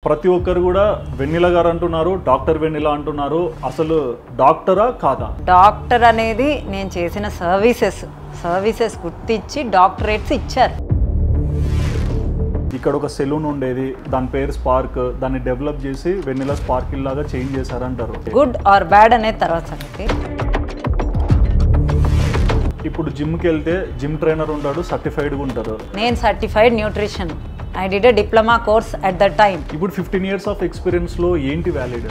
ప్రతి ఒక్కరు కూడా వెన్నెల గారు అంటున్నారు, డాక్టర్ వెన్నెల అంటున్నారు. అసలు డాక్టరా కాదా? డాక్టర్ అనేది నేను చేసిన సర్వీసెస్ గుర్తించి డాక్టరేట్స్ ఇచ్చారు. ఇక్కడ ఒక సెలూన్ ఉండేది, దాని పేరు స్పార్క్, దాన్ని డెవలప్ చేసి వెన్నెల స్పార్కిల్ లాగా చేంజ్ చేశారంటారు. గుడ్ ఆర్ బ్యాడ్ అనేది తర్వాత సంగతి. ఇప్పుడు జిమ్కి వెళ్తే జిమ్ ట్రైనర్ ఉంటాడు, సర్టిఫైడ్గా ఉంటారు. నేను certified nutrition, I did a diploma course at the time. ఇప్పుడు 15 years ఆఫ్ ఎక్స్పీరియన్స్లో ఏంటి వ్యాలిడ్?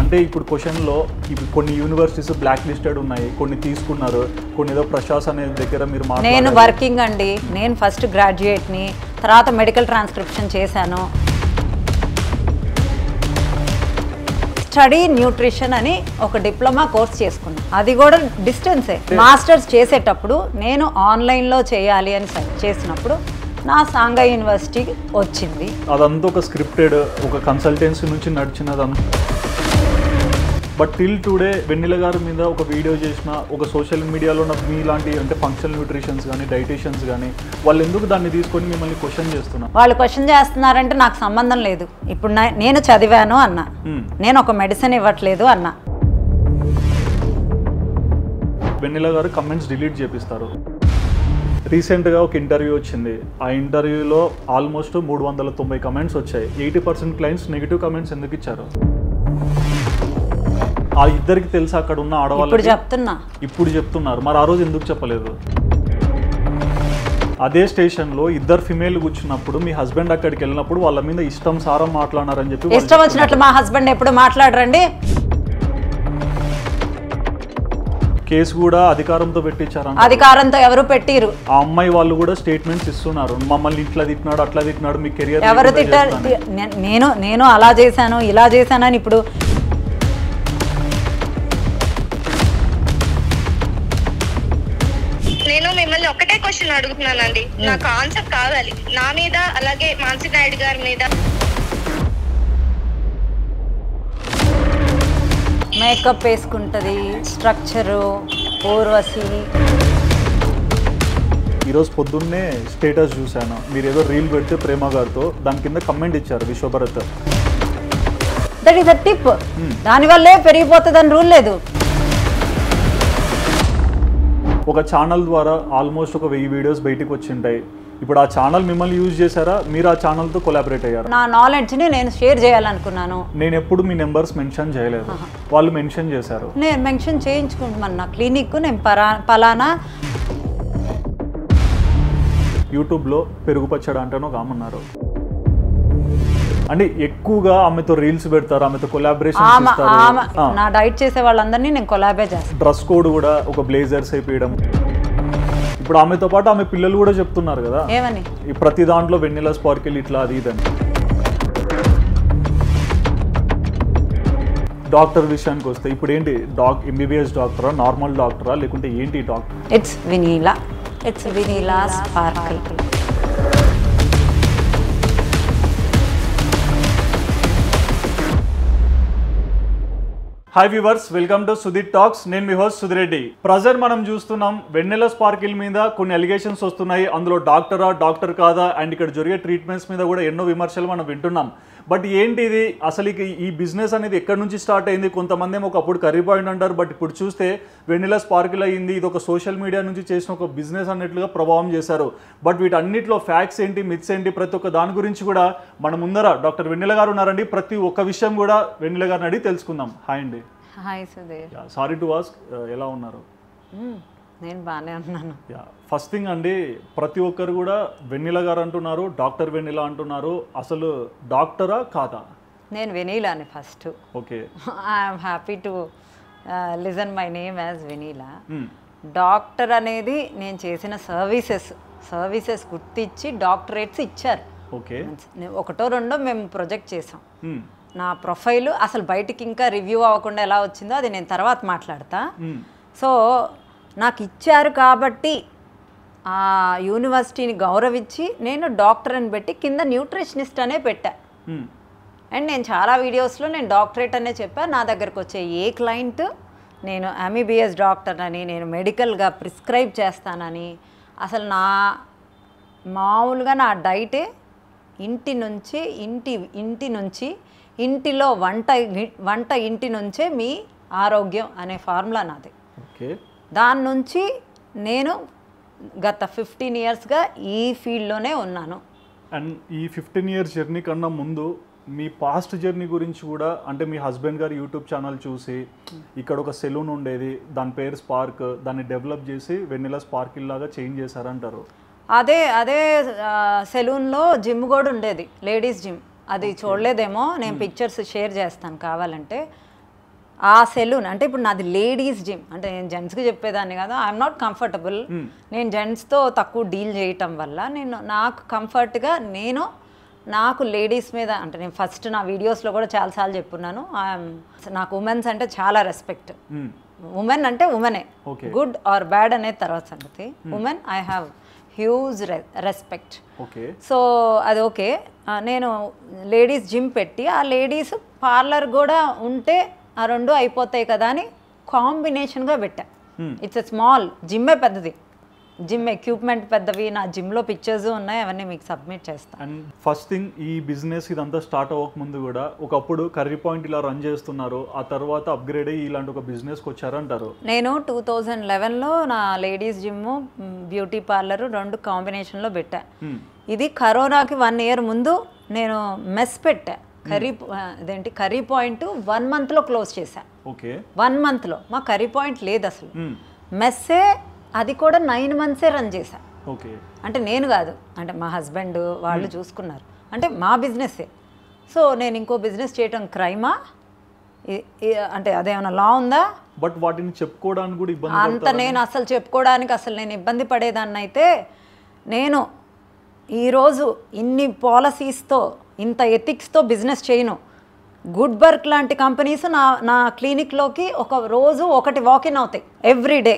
అంటే ఇప్పుడు క్వశ్చన్లో ఇప్పుడు కొన్ని యూనివర్సిటీస్ బ్లాక్ లిస్టెడ్ ఉన్నాయి, కొన్ని తీసుకున్నారు, కొన్ని ఏదో ప్రశాస్ అనే దగ్గర మీరు నేను వర్కింగ్ అండి. నేను ఫస్ట్ గ్రాడ్యుయేట్ని, తర్వాత మెడికల్ ట్రాన్స్క్రిప్షన్ చేశాను. స్టడీ న్యూట్రిషన్ అని ఒక డిప్లొమా కోర్స్ చేసుకున్నాను. అది కూడా డిస్టెన్సే. మాస్టర్స్ చేసేటప్పుడు నేను ఆన్లైన్లో చేయాలి అని సెర్చ్ చేసినప్పుడు నా సాంఘై యూనివర్సిటీ వచ్చింది. అదంతా ఒక స్క్రిప్టెడ్, ఒక కన్సల్టెన్సీ నుంచి నడిచినదంతా. బట్ టిల్ టుడే వెన్నెల గారి మీద ఒక వీడియో చేసిన, ఒక సోషల్ మీడియాలో ఉన్న మీలాంటి అంటే ఫంక్షనల్ న్యూట్రిషన్స్ కానీ డైటీషియన్స్ కానీ వాళ్ళు ఎందుకు దాన్ని తీసుకొని మిమ్మల్ని క్వశ్చన్ చేస్తున్నారు? వాళ్ళు క్వశ్చన్ చేస్తున్నారంటే నాకు సంబంధం లేదు. ఇప్పుడు నేను చదివాను అన్నా, నేను ఒక మెడిసిన్ ఇవ్వట్లేదు అన్నా. వెన్నెల గారు కమెంట్స్ డిలీట్ చేపిస్తారు. రీసెంట్గా ఒక ఇంటర్వ్యూ వచ్చింది. ఆ ఇంటర్వ్యూలో ఆల్మోస్ట్ 390 కమెంట్స్ వచ్చాయి. 80% క్లయింట్స్ నెగిటివ్ కమెంట్స్ ఎందుకు ఇచ్చారు? ఆ ఇద్దరికి తెలుసు అక్కడ ఉన్న ఆడవాళ్ళు ఇప్పుడు చెప్తున్నారు. మరి ఆ రోజు ఎందుకు చెప్పలేదు? అదే స్టేషన్లో ఇద్దరు ఫిమేల్ కూర్చున్నప్పుడు మీ హస్బెండ్ అక్కడికి వెళ్ళినప్పుడు వాళ్ళ మీద ఇష్టం సారం మాట్లాడారని చెప్పి. ఇష్టం వచ్చినట్లు మా హస్బెండ్ ఎప్పుడు మాట్లాడరండి. కేసు కూడా అధికారంతో పెట్టించారు. అధికారంతో ఎవరు పెట్టిరు? ఆ అమ్మాయి వాళ్ళు కూడా స్టేట్మెంట్స్ ఇస్తున్నారు. మమ్మల్ని ఇట్లా తిట్టినాడు, అట్లా తిట్టినాడు, మీ కెరియర్ ఎవరు తిట్టారు? నేను అలా చేశాను, ఇలా చేశానని. ఇప్పుడు నేను మిమ్మల్ని ఒకటే క్వశ్చన్ అడుగుతున్నానండి, నాకు ఆన్సర్ కావాలి. నా మీద అలాగే మాన్సి నాయుడు గారి మీద మేకప్ వేసుకుంటది, స్ట్రక్చరు, ఊర్వశి. ఈరోజు పొద్దున్నే స్టేటస్ చూశాను, మీరు ఏదో రీల్ పెడితే ప్రేమ గారితో, దాని కింద కమెంట్ ఇచ్చారు Vishwabharat. That is a tip. దానివల్లే పెరిగిపోతుందని రూల్ లేదు. ఒక ఛానల్ ద్వారా ఆల్మోస్ట్ ఒక 1000 వీడియోస్ బయటికి వచ్చింటాయి. ఇప్పుడు ఆ ఛానల్ మిమ్మల్ని యూజ్ చేశారా, మీరు ఆ ఛానల్తో కొలాబరేట్ అయ్యారు? నా నాలెడ్జ్ని నేను షేర్ చేయాలనుకున్నాను. నేను ఎప్పుడు మీ నెంబర్స్ మెన్షన్ చేయలేదు, వాళ్ళు మెన్షన్ చేశారు. నేను మెన్షన్ చేయించుకుంటున్నాను. నా క్లినిక్ నేను పలానా. యూట్యూబ్లో పెరుగు పచ్చడి అంటేనో కామన్నారు అంటే ఎక్కువగా ఆమెతో రీల్స్ పెడతారు, ఆమెతో కొలాబరేషన్ చేస్తారు. నా డైట్ చేసే వాళ్ళందరినీ నేను కొలాబరేట్ చేస్తాను. డ్రెస్ కోడ్ కూడా ఒక బ్లేజర్స్ అయిపోయడం. ఇప్పుడు ఆమెతో పాటు ఆమె పిల్లలు కూడా చెప్తున్నారు కదా, ఏమని ప్రతి దాంట్లో వెన్నెల స్పార్కిల్ ఇట్లా అది ఇదని. డాక్టర్ విషయానికి వస్తే ఇప్పుడు ఏంటి, ఎంబీబీఎస్ డాక్టరా, నార్మల్ డాక్టరా, లేకుంటే ఏంటి doctor? It's vanilla sparkle. Hi viewers, welcome to Sudheer talks. నేను మీ హోస్ట్ సుధిరెడ్డి. ప్రజెంట్ మనం చూస్తున్నాం వెన్నెల స్పార్కిల్ మీద కొన్ని అలిగేషన్స్ వస్తున్నాయి. అందులో డాక్టరా, డాక్టర్ కాదా, అండ్ ఇక్కడ జరిగే ట్రీట్మెంట్స్ మీద కూడా ఎన్నో విమర్శలు మనం వింటున్నాం. బట్ ఏంటి ఇది అసలు, ఈ బిజినెస్ అనేది ఎక్కడి నుంచి స్టార్ట్ అయింది? కొంతమంది ఏమో ఒకప్పుడు కర్రీ పాయింట్ అంటారు, బట్ ఇప్పుడు చూస్తే వెన్నెల స్పార్కిల్ అయ్యింది. ఇది ఒక సోషల్ మీడియా నుంచి చేసిన ఒక బిజినెస్ అన్నట్లుగా ప్రభావం చేశారు. బట్ వీటన్నిటిలో ఫ్యాక్ట్స్ ఏంటి, మిత్స్ ఏంటి, ప్రతి ఒక్క దాని గురించి కూడా మన ముందర డాక్టర్ వెన్నెల గారు ఉన్నారండి. ప్రతి ఒక్క విషయం కూడా వెన్నెల గారిని అడిగి తెలుసుకుందాం. హాయ్ అండి. Hi Sudheer. Sorry to ask, ఎలా ఉన్నారు? నేను బాగానే ఉన్నాను. ఫస్ట్ థింగ్ అండి, ప్రతి ఒక్కరు కూడా వెన్నెల గారు అంటున్నారు, డాక్టర్ వెన్నెల అంటున్నారు. అసలు డాక్టరా కాదా? నేను వెనీలాని first. Okay, I'm happy to listen my name as Venila. Doctor అనేది నేను చేసిన సర్వీసెస్ గుర్తించి డాక్టరేట్స్ ఇచ్చారు. ఓకే, ఒకటో రెండో మేము ప్రొజెక్ట్ చేసాం. నా ప్రొఫైల్ అసలు బయటికి ఇంకా రివ్యూ అవ్వకుండా ఎలా వచ్చిందో అది నేను తర్వాత మాట్లాడతా. సో నాకు ఇచ్చారు కాబట్టి ఆ యూనివర్సిటీని గౌరవించి నేను డాక్టర్ అని పెట్టి కింద న్యూట్రిషనిస్ట్ అనే పెట్టా. అండ్ నేను చాలా వీడియోస్లో నేను డాక్టరేట్ అనే చెప్పా. నా దగ్గరకు వచ్చే ఏ క్లయింట్ నేను ఎంబీబీఎస్ డాక్టర్ అని, నేను మెడికల్గా ప్రిస్క్రైబ్ చేస్తానని, అసలు నా మామూలుగా నా డైటే ఇంటి నుంచి ఇంటిలో వంట ఇంటి నుంచే మీ ఆరోగ్యం అనే ఫార్ములా నాది. ఓకే. దాని నుంచి నేను గత 15 ఇయర్స్గా ఈ ఫీల్డ్లోనే ఉన్నాను. అండ్ ఈ 15 ఇయర్స్ జర్నీ కన్నా ముందు మీ పాస్ట్ జర్నీ గురించి కూడా, అంటే మీ హస్బెండ్ గారు యూట్యూబ్ ఛానల్ చూసి ఇక్కడ ఒక సెలూన్ ఉండేది, దాని పేరు స్పార్క్, దాన్ని డెవలప్ చేసి వెన్నెల స్పార్కిల్ లాగా చేంజ్ చేశారంటారు. అదే సెలూన్లో జిమ్ కూడా ఉండేది, లేడీస్ జిమ్. అది చూడలేదేమో, నేను పిక్చర్స్ షేర్ చేస్తాను కావాలంటే. ఆ సెలూన్ అంటే ఇప్పుడు నాది లేడీస్ జిమ్, అంటే నేను జెంట్స్కి చెప్పేదాన్ని కదా, ఐఎమ్ నాట్ కంఫర్టబుల్. నేను జెంట్స్తో తక్కువ డీల్ చేయటం వల్ల నాకు కంఫర్ట్గా నాకు లేడీస్ మీద, అంటే నేను ఫస్ట్ నా వీడియోస్లో కూడా చాలాసార్లు చెప్పున్నాను, నాకు ఉమెన్స్ అంటే చాలా రెస్పెక్ట్. ఉమెన్ అంటే ఉమెనే, గుడ్ ఆర్ బ్యాడ్ అనేది తర్వాత సంగతి. Women I have huge respect. So అది ఓకే. నేను లేడీస్ జిమ్ పెట్టి ఆ లేడీస్ పార్లర్ కూడా ఉంటే ఆ రెండు అయిపోతాయి కదా అని కాంబినేషన్గా పెట్టా. ఇట్స్ ఎ స్మాల్ జిమ్మే, పెద్దది జిమ్ ఎక్విప్మెంట్ పెద్దవి. నా జిమ్లో పిక్చర్స్ ఉన్నాయి, అవన్నీ మీకు సబ్మిట్ చేస్తాను. అండ్ ఫస్ట్ థింగ్, ఈ బిజినెస్ ఇదంతా స్టార్ట్ అవ్వకముందు కూడా ఒకప్పుడు కర్రీ పాయింట్ ఇలా రన్ చేస్తున్నారు, ఆ తర్వాత అప్గ్రేడ్ అయ్యి ఇలాంటి ఒక బిజినెస్కి వచ్చారంటారు. నేను 2011లో నా లేడీస్ జిమ్ బ్యూటీ పార్లర్ రెండు కాంబినేషన్లో పెట్టా. ఇది కరోనాకి 1 ఇయర్ ముందు నేను మెస్ పెట్టా. కర్రీ పాయింట్ 1 మంత్లో క్లోజ్ చేశా. ఓకే. 1 మంత్లో మా కర్రీ పాయింట్ లేదు అసలు. మెస్సే అది కూడా 9 మంత్సే రన్ చేశా. ఓకే. అంటే నేను కాదు, అంటే మా హస్బెండ్ వాళ్ళు చూసుకున్నారు, అంటే మా బిజినెస్సే. సో నేను ఇంకో బిజినెస్ చేయటం క్రైమా, అంటే అదేమైనా లా ఉందా? బట్ వాటిని చెప్పుకోవడానికి కూడా ఇబ్బంది అంత నేను అసలు చెప్పుకోవడానికి నేను ఇబ్బంది పడేదాన్ని అయితే, నేను ఈరోజు ఇన్ని పాలసీస్తో ఇంత ఎథిక్స్తో బిజినెస్ చేయను. గుడ్ బర్క్ లాంటి కంపెనీస్ నా క్లినిక్లోకి ఒక రోజు ఒకటి వాకిన్ అవుతాయి ఎవ్రీడే.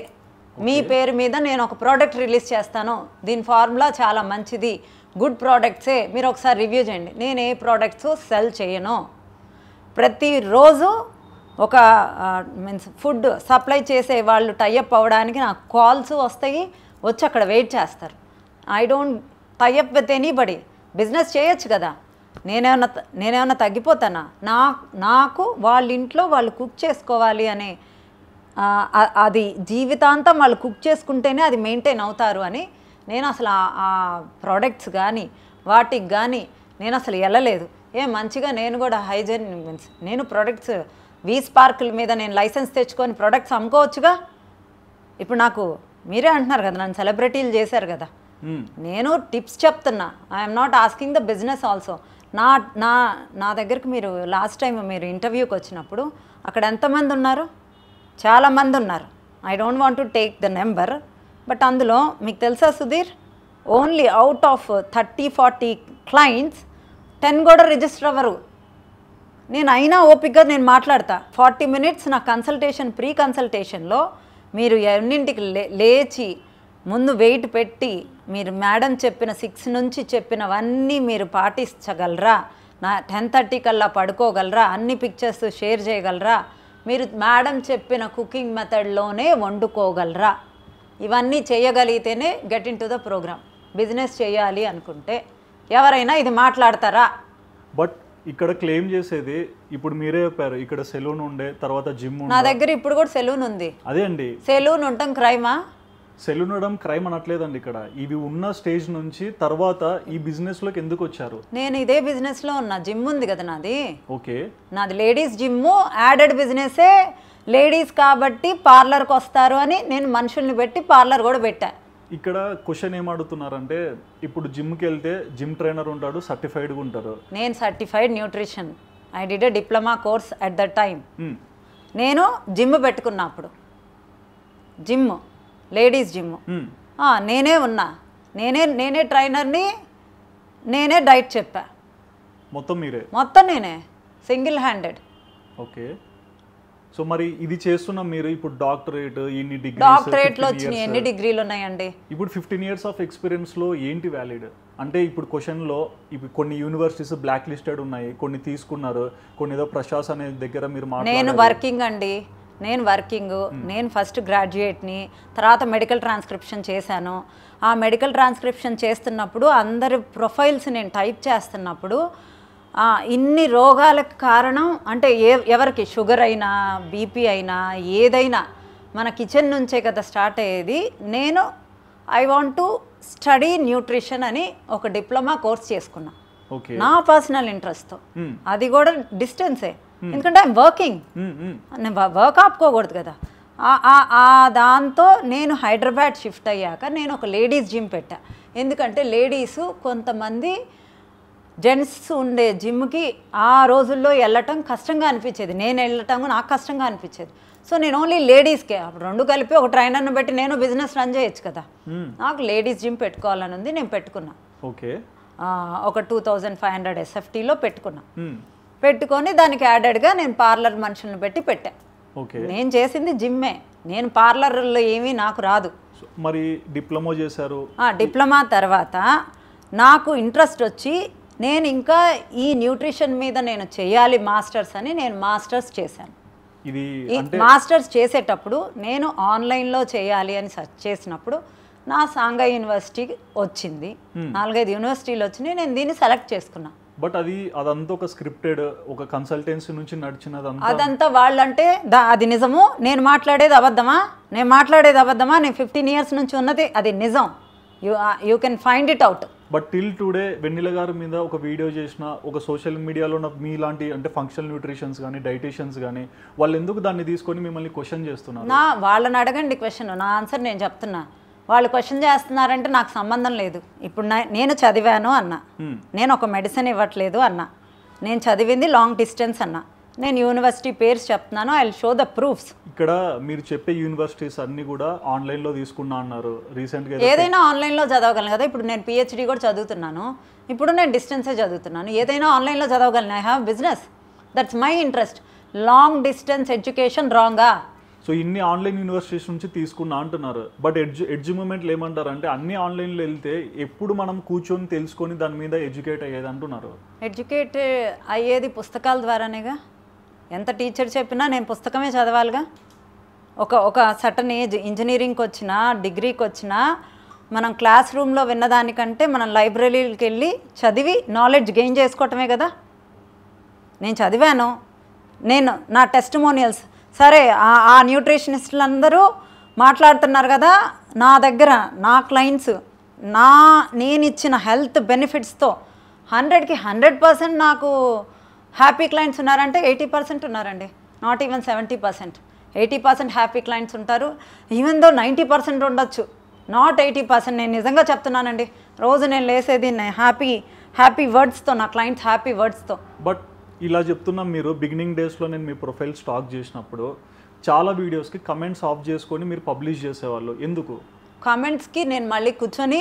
మీ పేరు మీద నేను ఒక ప్రోడక్ట్ రిలీజ్ చేస్తాను, దీని ఫార్ములా చాలా మంచిది, గుడ్ ప్రోడక్ట్సే, మీరు ఒకసారి రివ్యూ చేయండి. నేను ఏ ప్రోడక్ట్స్ సెల్ చేయను. ప్రతిరోజు ఒక ఫుడ్ సప్లై చేసే వాళ్ళు టైఅప్ అవ్వడానికి నాకు కాల్స్ వస్తాయి, వచ్చి అక్కడ వెయిట్ చేస్తారు. I don't tie up with anybody. Business చేయొచ్చు కదా, నేనేమన్నా తగ్గిపోతానా? నాకు వాళ్ళ ఇంట్లో వాళ్ళు కుక్ చేసుకోవాలి అనే అది జీవితాంతం వాళ్ళు కుక్ చేసుకుంటేనే అది మెయింటైన్ అవుతారు అని నేను అసలు ఆ ప్రోడక్ట్స్ కానీ వాటికి కానీ నేను అసలు వెళ్ళలేదు. మంచిగా నేను కూడా హైజీన్ మీన్స్ నేను ప్రోడక్ట్స్ స్పార్కిల్ మీద నేను లైసెన్స్ తెచ్చుకొని ప్రోడక్ట్స్ అమ్ముకోవచ్చుగా. ఇప్పుడు నాకు మీరే అంటున్నారు కదా, నన్ను సెలబ్రిటీలు చేశారు కదా, నేను టిప్స్ చెప్తున్నా. I'm not asking the business also. నా దగ్గరికి మీరు లాస్ట్ టైం మీరు ఇంటర్వ్యూకి వచ్చినప్పుడు అక్కడ ఎంతమంది ఉన్నారు? చాలామంది ఉన్నారు. I don't want to take the number, but అందులో మీకు తెలుసా Sudheer, only out of 30-40 clients 10 కూడా రిజిస్టర్ అవ్వరు. నేను అయినా ఓపికగా నేను మాట్లాడతా. 40 మినిట్స్ నా కన్సల్టేషన్, ప్రీ కన్సల్టేషన్లో మీరు ఎన్నింటికి లేచి ముందు వెయిట్ పెట్టి మీరు మేడం చెప్పిన 6 నుంచి చెప్పినవన్నీ మీరు పాటించగలరా, నా 10:30 కల్లా పడుకోగలరా, అన్ని పిక్చర్స్ షేర్ చేయగలరా, మీరు మేడం చెప్పిన కుకింగ్ మెథడ్లోనే వండుకోగలరా, ఇవన్నీ చేయగలిగితేనే get into the program. Business చేయాలి అనుకుంటే ఎవరైనా ఇది మాట్లాడతారా? బట్ ఇక్కడ క్లెయిమ్ చేసేది ఇప్పుడు మీరే చెప్పారు, ఇక్కడ సెలూన్ ఉండే, తర్వాత జిమ్. నా దగ్గర ఇప్పుడు కూడా సెలూన్ ఉంది. అదే అండి, సెలూన్ ఉండటం క్రైమా? సెలూన్ ఉండడం క్రైమ్ అనట్లేదండి. ఇక్కడ ఇవి ఉన్న స్టేజ్ నుంచి తర్వాత ఈ బిజినెస్ లోకి ఎందుకు వచ్చారు? నేను ఇదే బిజినెస్ లో ఉన్నా. జిమ్ ఉంది కదా నాది. ఓకే. నాది లేడీస్ జిమ్, యాడెడ్ బిజినెసే. లేడీస్ కాబట్టి పార్లర్కి వస్తారు అని నేను మనుషుల్ని పెట్టి పార్లర్ కూడా పెట్టా. ఇక్కడ క్వశ్చన్ ఏం అడుగుతున్నారంటే, ఇప్పుడు జిమ్కి వెళ్తే జిమ్ ట్రైనర్ ఉంటాడు, సర్టిఫైడ్గా ఉంటారు. నేను certified nutrition, I did a diploma course at the time. నేను జిమ్ పెట్టుకున్నా అప్పుడు, జిమ్ లేడీస్ జిమ్ నేనే ఉన్నా, నేనే ట్రైనర్ని, నేనే డైట్ చెప్పా. మొత్తం నేనే సింగిల్ హ్యాండెడ్. ఓకే. సో మరి ఇది చేస్తున్నాం మీరు ఇప్పుడు డాక్టరేట్, ఎన్ని డిగ్రీస్? డాక్టరేట్లో వచ్చినాయి ఎన్ని డిగ్రీలు ఉన్నాయండి? ఇప్పుడు 15 ఇయర్స్ ఆఫ్ ఎక్స్పీరియన్స్లో ఏంటి వ్యాలిడ్ అంటే, ఇప్పుడు క్వశ్చన్లో ఇప్పుడు కొన్ని యూనివర్సిటీస్ బ్లాక్ లిస్టెడ్ ఉన్నాయి, కొన్ని తీసుకున్నారు, కొన్ని ఏదో ప్రశాస్ అనే దగ్గర మీరు నేను వర్కింగ్ అండి. నేను వర్కింగ్, నేను ఫస్ట్ గ్రాడ్యుయేట్ని, తర్వాత మెడికల్ ట్రాన్స్క్రిప్షన్ చేశాను. ఆ మెడికల్ ట్రాన్స్క్రిప్షన్ చేస్తున్నప్పుడు అందరి ప్రొఫైల్స్ నేను టైప్ చేస్తున్నప్పుడు ఇన్ని రోగాలకు కారణం అంటే ఎవరికి షుగర్ అయినా బీపీ అయినా ఏదైనా మన కిచెన్ నుంచే కదా స్టార్ట్ అయ్యేది. నేను I want to study nutrition అని ఒక డిప్లొమా కోర్స్ చేసుకున్నా నా పర్సనల్ ఇంట్రెస్ట్తో. అది కూడా డిస్టెన్సే, ఎందుకంటే ఐఎమ్ వర్కింగ్, నేను వర్క్ ఆపుకోకూడదు కదా. దాంతో నేను హైదరాబాద్ షిఫ్ట్ అయ్యాక నేను ఒక లేడీస్ జిమ్ పెట్టా. ఎందుకంటే లేడీస్ కొంతమంది జెంట్స్ ఉండే జిమ్కి ఆ రోజుల్లో వెళ్ళటం కష్టంగా అనిపించేది, నేను వెళ్ళటం నాకు కష్టంగా అనిపించేది. సో నేను ఓన్లీ లేడీస్కే, అప్పుడు రెండు కలిపి ఒక ట్రైనర్ను పెట్టి నేను బిజినెస్ రన్ చేయొచ్చు కదా. నాకు లేడీస్ జిమ్ పెట్టుకోవాలని ఉంది, నేను పెట్టుకున్నా. ఓకే, ఒక 2500 SFTలో పెట్టుకున్నా. పెట్టుకొని దానికి యాడెడ్గా నేను పార్లర్ మనుషులను పెట్టి పెట్టా. నేను చేసింది జిమ్మే, నేను పార్లర్లో ఏమీ నాకు రాదు. మరి డిప్లొమా చేశారు. డిప్లొమా తర్వాత నాకు ఇంట్రెస్ట్ వచ్చి నేను ఇంకా ఈ న్యూట్రిషన్ మీద నేను చేయాలి మాస్టర్స్ అని నేను మాస్టర్స్ చేశాను. ఇది మాస్టర్స్ చేసేటప్పుడు నేను ఆన్లైన్లో చేయాలి అని సెర్చ్ చేసినప్పుడు నా సాంఘై యూనివర్సిటీ వచ్చింది, 4-5 యూనివర్సిటీలు వచ్చినాయి, నేను దీన్ని సెలెక్ట్ చేసుకున్నా. బట్ అదంతా ఒక స్క్రిప్టెడ్, ఒక కన్సల్టెన్సీ నుంచి నడిచినది అదంతా వాళ్ళంటే అది నిజము, నేను మాట్లాడేది అబద్ధమా, నేను 15 years నుంచి ఉన్నది అది నిజం. You can find it out. But till today Vennela గారి మీద ఒక వీడియో చేసిన ఒక సోషల్ మీడియాలో మీలాంటి అంటే ఫంక్షనల్ న్యూట్రిషన్స్ కానీ డైటీషియన్స్ కానీ వాళ్ళు ఎందుకు దాన్ని తీసుకొని మిమ్మల్ని క్వశ్చన్ చేస్తున్నారు? వాళ్ళని అడగండి క్వశ్చన్, నా ఆన్సర్ నేను చెప్తున్నా. వాళ్ళు క్వశ్చన్ చేస్తున్నారంటే నాకు సంబంధం లేదు. ఇప్పుడు నేను చదివాను అన్నా, నేను ఒక మెడిసిన్ ఇవ్వట్లేదు అన్నా, నేను చదివింది లాంగ్ డిస్టెన్స్ అన్నా, నేను యూనివర్సిటీ పేర్స్ చెప్తున్నాను, I will show the proofs. ఇక్కడ మీరు చెప్పే యూనివర్సిటీస్ అన్ని కూడా ఆన్లైన్లో తీసుకున్నా అన్నారు రీసెంట్గా. ఏదైనా ఆన్లైన్లో చదవగలను కదా. ఇప్పుడు నేను PhD కూడా చదువుతున్నాను, ఇప్పుడు నేను డిస్టెన్సే చదువుతున్నాను, ఏదైనా ఆన్లైన్లో చదవగలను. I have business, that's my interest. Long distance education రాంగా? సో ఇన్ని ఆన్లైన్ యూనివర్సిటీస్ నుంచి తీసుకున్నా అంటున్నారు. బట్ ఎడ్జ్ మూమెంట్లు ఏమంటారు అంటే అన్ని ఆన్లైన్లో వెళ్తే ఎప్పుడు మనం కూర్చొని తెలుసుకొని దాని మీద ఎడ్యుకేట్ అయ్యేది అంటున్నారు. ఎడ్యుకేట్ అయ్యేది పుస్తకాల ద్వారానేగా. ఎంత టీచర్ చెప్పినా నేను పుస్తకమే చదవాలిగా. ఒక సర్టన్ ఏజ్, ఇంజనీరింగ్కి వచ్చినా డిగ్రీకి వచ్చినా మనం క్లాస్ రూమ్లో విన్నదానికంటే మనం లైబ్రరీకి వెళ్ళి చదివి నాలెడ్జ్ గెయిన్ చేసుకోవటమే కదా. నేను చదివాను, నేను నా టెస్టిమోనియల్స్ సరే ఆ న్యూట్రిషనిస్టులు మాట్లాడుతున్నారు కదా నా దగ్గర, నా క్లయింట్స్ నేను ఇచ్చిన హెల్త్ బెనిఫిట్స్తో 100కి 100% నాకు హ్యాపీ క్లయింట్స్ ఉన్నారంటే 80% ఉన్నారండి, నాట్ ఈవెన్ 70%. 80% హ్యాపీ క్లయింట్స్ ఉంటారు, ఈవెన్ దో 90% ఉండొచ్చు, నాట్ 80%. నేను నిజంగా చెప్తున్నానండి, రోజు నేను లేసేది హ్యాపీ వర్డ్స్తో, నా క్లయింట్స్ హ్యాపీ వర్డ్స్తో. బట్ ఇలా చెప్తున్నాం, మీరు బిగినింగ్ డేస్లో నేను మీ ప్రొఫైల్ స్టాక్ చేసినప్పుడు చాలా వీడియోస్కి కమెంట్స్ ఆఫ్ చేసుకొని మీరు పబ్లిష్ చేసేవాళ్ళు, ఎందుకు? కామెంట్స్కి నేను మళ్ళీ కూర్చొని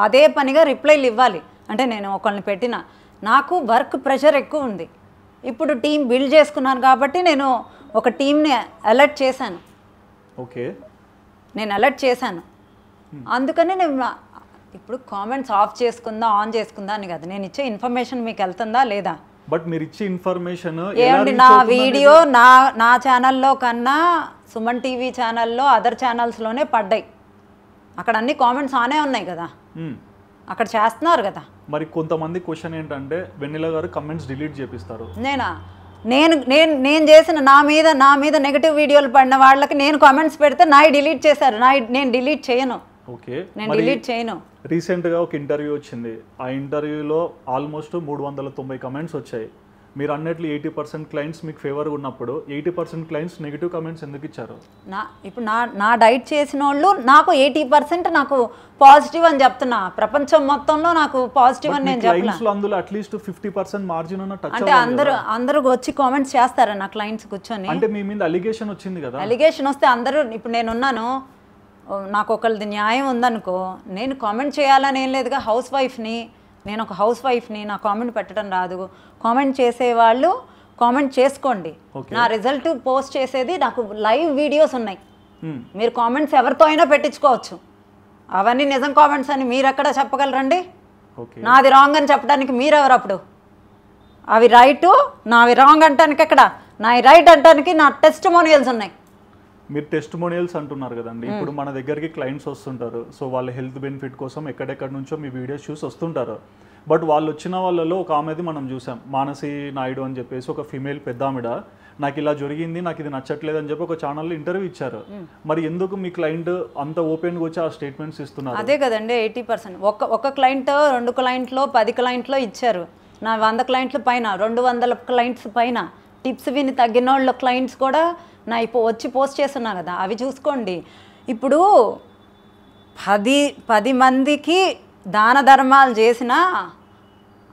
అదే పనిగా రిప్లైలు ఇవ్వాలి. అంటే నేను ఒకళ్ళని పెట్టిన, నాకు వర్క్ ప్రెషర్ ఎక్కువ ఉంది. ఇప్పుడు టీం బిల్డ్ చేసుకున్నాను కాబట్టి నేను ఒక టీంని అలర్ట్ చేశాను. ఓకే, నేను అలర్ట్ చేశాను. అందుకని నేను ఇప్పుడు కామెంట్స్ ఆఫ్ చేసుకుందా ఆన్ చేసుకుందా అని కాదు, నేను ఇచ్చే ఇన్ఫర్మేషన్ మీకు వెళ్తుందా లేదా. బట్ మీరు ఇచ్చే ఇన్ఫర్మేషన్ ఏమండి, నా వీడియో నా ఛానల్లో కన్నా సుమన్ టీవీ ఛానల్లో అదర్ ఛానల్స్లోనే పడ్డాయి. అక్కడ అన్ని కామెంట్స్ ఆనే ఉన్నాయి కదా, అక్కడ చేస్తున్నారు కదా. మరి కొంతమంది క్వశ్చన్ ఏంటంటే వెన్నెల గారు కమెంట్స్ డిలీట్ చేపిస్తారు. నేను చేసిన నా మీద నెగటివ్ వీడియోలు పడిన వాళ్ళకి నేను కామెంట్స్ పెడితే డిలీట్ చేశారు, నేను డిలీట్ చేయను. ఓకే, నేను డిలీట్ చేయను. రీసెంట్గా ఒక ఇంటర్వ్యూ వచ్చింది, ఆ ఇంటర్వ్యూలో ఆల్మోస్ట్ 390 కమెంట్స్ వచ్చాయి. మీరు అన్నట్లు 80% క్లయింట్స్ మీకు ఫేవర్గా ఉన్నప్పుడు 80% క్లయింట్స్ నెగిటివ్ కమెంట్స్ ఎందుకు ఇచ్చారు? ఇప్పుడు నా డైట్ చేసిన వాళ్ళు నాకు 80% నాకు పాజిటివ్ అని చెప్తున్నా. ప్రపంచం మొత్తంలో నాకు పాజిటివ్ అని నేను చెప్తున్నా. అందులో అట్లీస్ట్ 50% మార్జిన్ ఉన్న టచ్ అంటే అందరూ వచ్చి కామెంట్స్ చేస్తారా నా క్లయింట్స్ కూర్చొని? అంటే మీ మీద అలిగేషన్ వచ్చింది కదా. అలిగేషన్ వస్తే అందరూ, ఇప్పుడు నేనున్నాను, నాకు ఒకళ్ళది న్యాయం ఉందనుకో, నేను కామెంట్ చేయాలని ఏం లేదుగా. నేను ఒక హౌస్ వైఫ్ని, నా కామెంట్ పెట్టడం రాదు. కామెంట్ చేసేవాళ్ళు కామెంట్ చేసుకోండి. నా రిజల్ట్ పోస్ట్ చేసేది నాకు లైవ్ వీడియోస్ ఉన్నాయి. మీరు కామెంట్స్ ఎవరితో అయినా పెట్టించుకోవచ్చు. అవన్నీ నిజం కామెంట్స్ అని మీరు ఎక్కడ చెప్పగలరండి? నాది రాంగ్ అని చెప్పడానికి మీరెవరు అప్పుడు? అవి రైటు, నావి రాంగ్ అంటానికి ఎక్కడ? నా రైట్ అంటానికి నా టెస్టిమోనియల్స్ ఉన్నాయి. మీరు టెస్టిమోనియల్స్ అంటున్నారు కదండి, ఇప్పుడు మన దగ్గరికి క్లయింట్స్ వస్తుంటారు, సో వాళ్ళ హెల్త్ బెనిఫిట్ కోసం ఎక్కడెక్కడి నుంచో మీ వీడియోస్ చూసి వస్తుంటారు. బట్ వాళ్ళు వచ్చిన వాళ్ళలో ఒక ఆమెది మనం చూసాం, మానసి నాయుడు అని చెప్పేసి ఒక ఫీమేల్ పెద్ద ఆమెడ, నాకు ఇలా జరిగింది, నాకు ఇది నచ్చట్లేదు అని చెప్పి ఒక ఛానల్లో ఇంటర్వ్యూ ఇచ్చారు. మరి ఎందుకు మీ క్లయింట్ అంత ఓపెన్గా వచ్చి ఆ స్టేట్మెంట్స్ ఇస్తున్నారు? అదే కదండి 80%. ఒక క్లయింట్ 2 క్లయింట్లో 10 క్లయింట్లో ఇచ్చారు. నా 100 క్లయింట్ల పైన 200 క్లయింట్స్ పైన టిప్స్ విని తగ్గిన వాళ్ళ క్లయింట్స్ కూడా నా వచ్చి పోస్ట్ చేస్తున్నా కదా, అవి చూసుకోండి. ఇప్పుడు 10 మందికి దాన ధర్మాలు చేసిన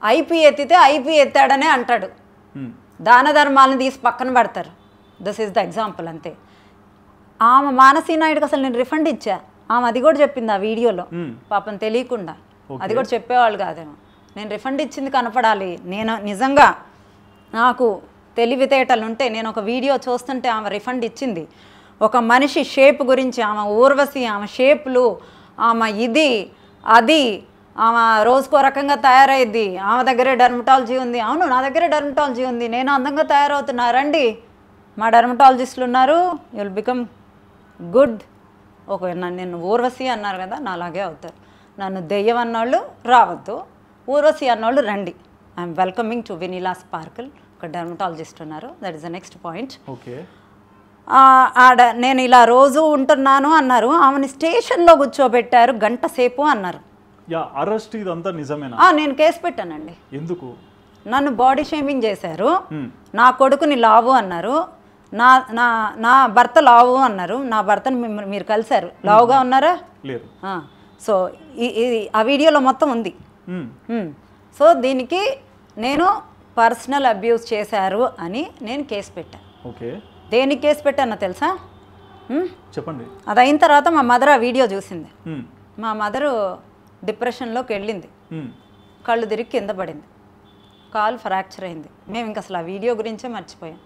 ఐపీ ఎత్తితే ఐపీ ఎత్తాడనే అంటాడు. దాన ధర్మాలను తీసి పక్కన పడతారు. దిస్ ఈజ్ ద ఎగ్జాంపుల్ అంతే. ఆమె మానసీ నాయుడుకి అసలు నేను రిఫండ్ ఇచ్చా, ఆమె అది కూడా చెప్పింది ఆ వీడియోలో, పాపం తెలియకుండా. అది కూడా చెప్పేవాళ్ళు కాదేమో. నేను రిఫండ్ ఇచ్చింది కనపడాలి. నేను నిజంగా నాకు తెలివితేటలు ఉంటే నేను ఒక వీడియో చూస్తుంటే ఆమె రిఫండ్ ఇచ్చింది. ఒక మనిషి షేప్ గురించి, ఆమె ఊర్వశి, ఆమె షేప్లు, ఆమె ఇది అది, ఆమె రోజుకో రకంగా తయారైద్ది, ఆమె దగ్గరే డెర్మటాలజీ ఉంది. అవును, నా దగ్గరే డెర్మటాలజీ ఉంది, నేను అందంగా తయారవుతున్నా, రండి మా డెర్మటాలజిస్టులు ఉన్నారు, యు విల్ బికమ్ గుడ్. నేను ఊర్వశి అన్నారు కదా, నా అలాగే అవుతారు. నన్ను దెయ్యం అన్నోళ్ళు రావద్దు, ఊర్వశి అన్నోళ్ళు రండి. I'm welcoming to vanilla sparkle. ఒక డెర్మటాలజిస్ట్ ఉన్నారు, that is the next point. Okay, నేను ఇలా రోజు ఉంటున్నాను అన్నారు. ఆమెని స్టేషన్లో కూర్చోబెట్టారు గంట సేపు అన్నారు. అరెస్ట్ ఇదంతా నిజమేనా? నేను కేసు పెట్టానండి. ఎందుకు? నన్ను బాడీ షేమింగ్ చేశారు. నా కొడుకుని లావు అన్నారు, నా భర్త లావు అన్నారు. నా భర్తను మీరు కలిశారు, లావుగా ఉన్నారా? లేదు. సో ఆ వీడియోలో మొత్తం ఉంది. సో దీనికి నేను పర్సనల్ అబ్యూస్ చేశారు అని నేను కేసు పెట్టాను. ఓకే, దేనికి కేసు పెట్టానో తెలుసా? చెప్పండి. అది అయిన తర్వాత మా మదర్ ఆ వీడియో చూసింది. మా మదరు డిప్రెషన్లోకి వెళ్ళింది, కళ్ళు తిరిగి కింద పడింది, కాలు ఫ్రాక్చర్ అయింది. మేము ఇంక అసలు ఆ వీడియో గురించే మర్చిపోయాం.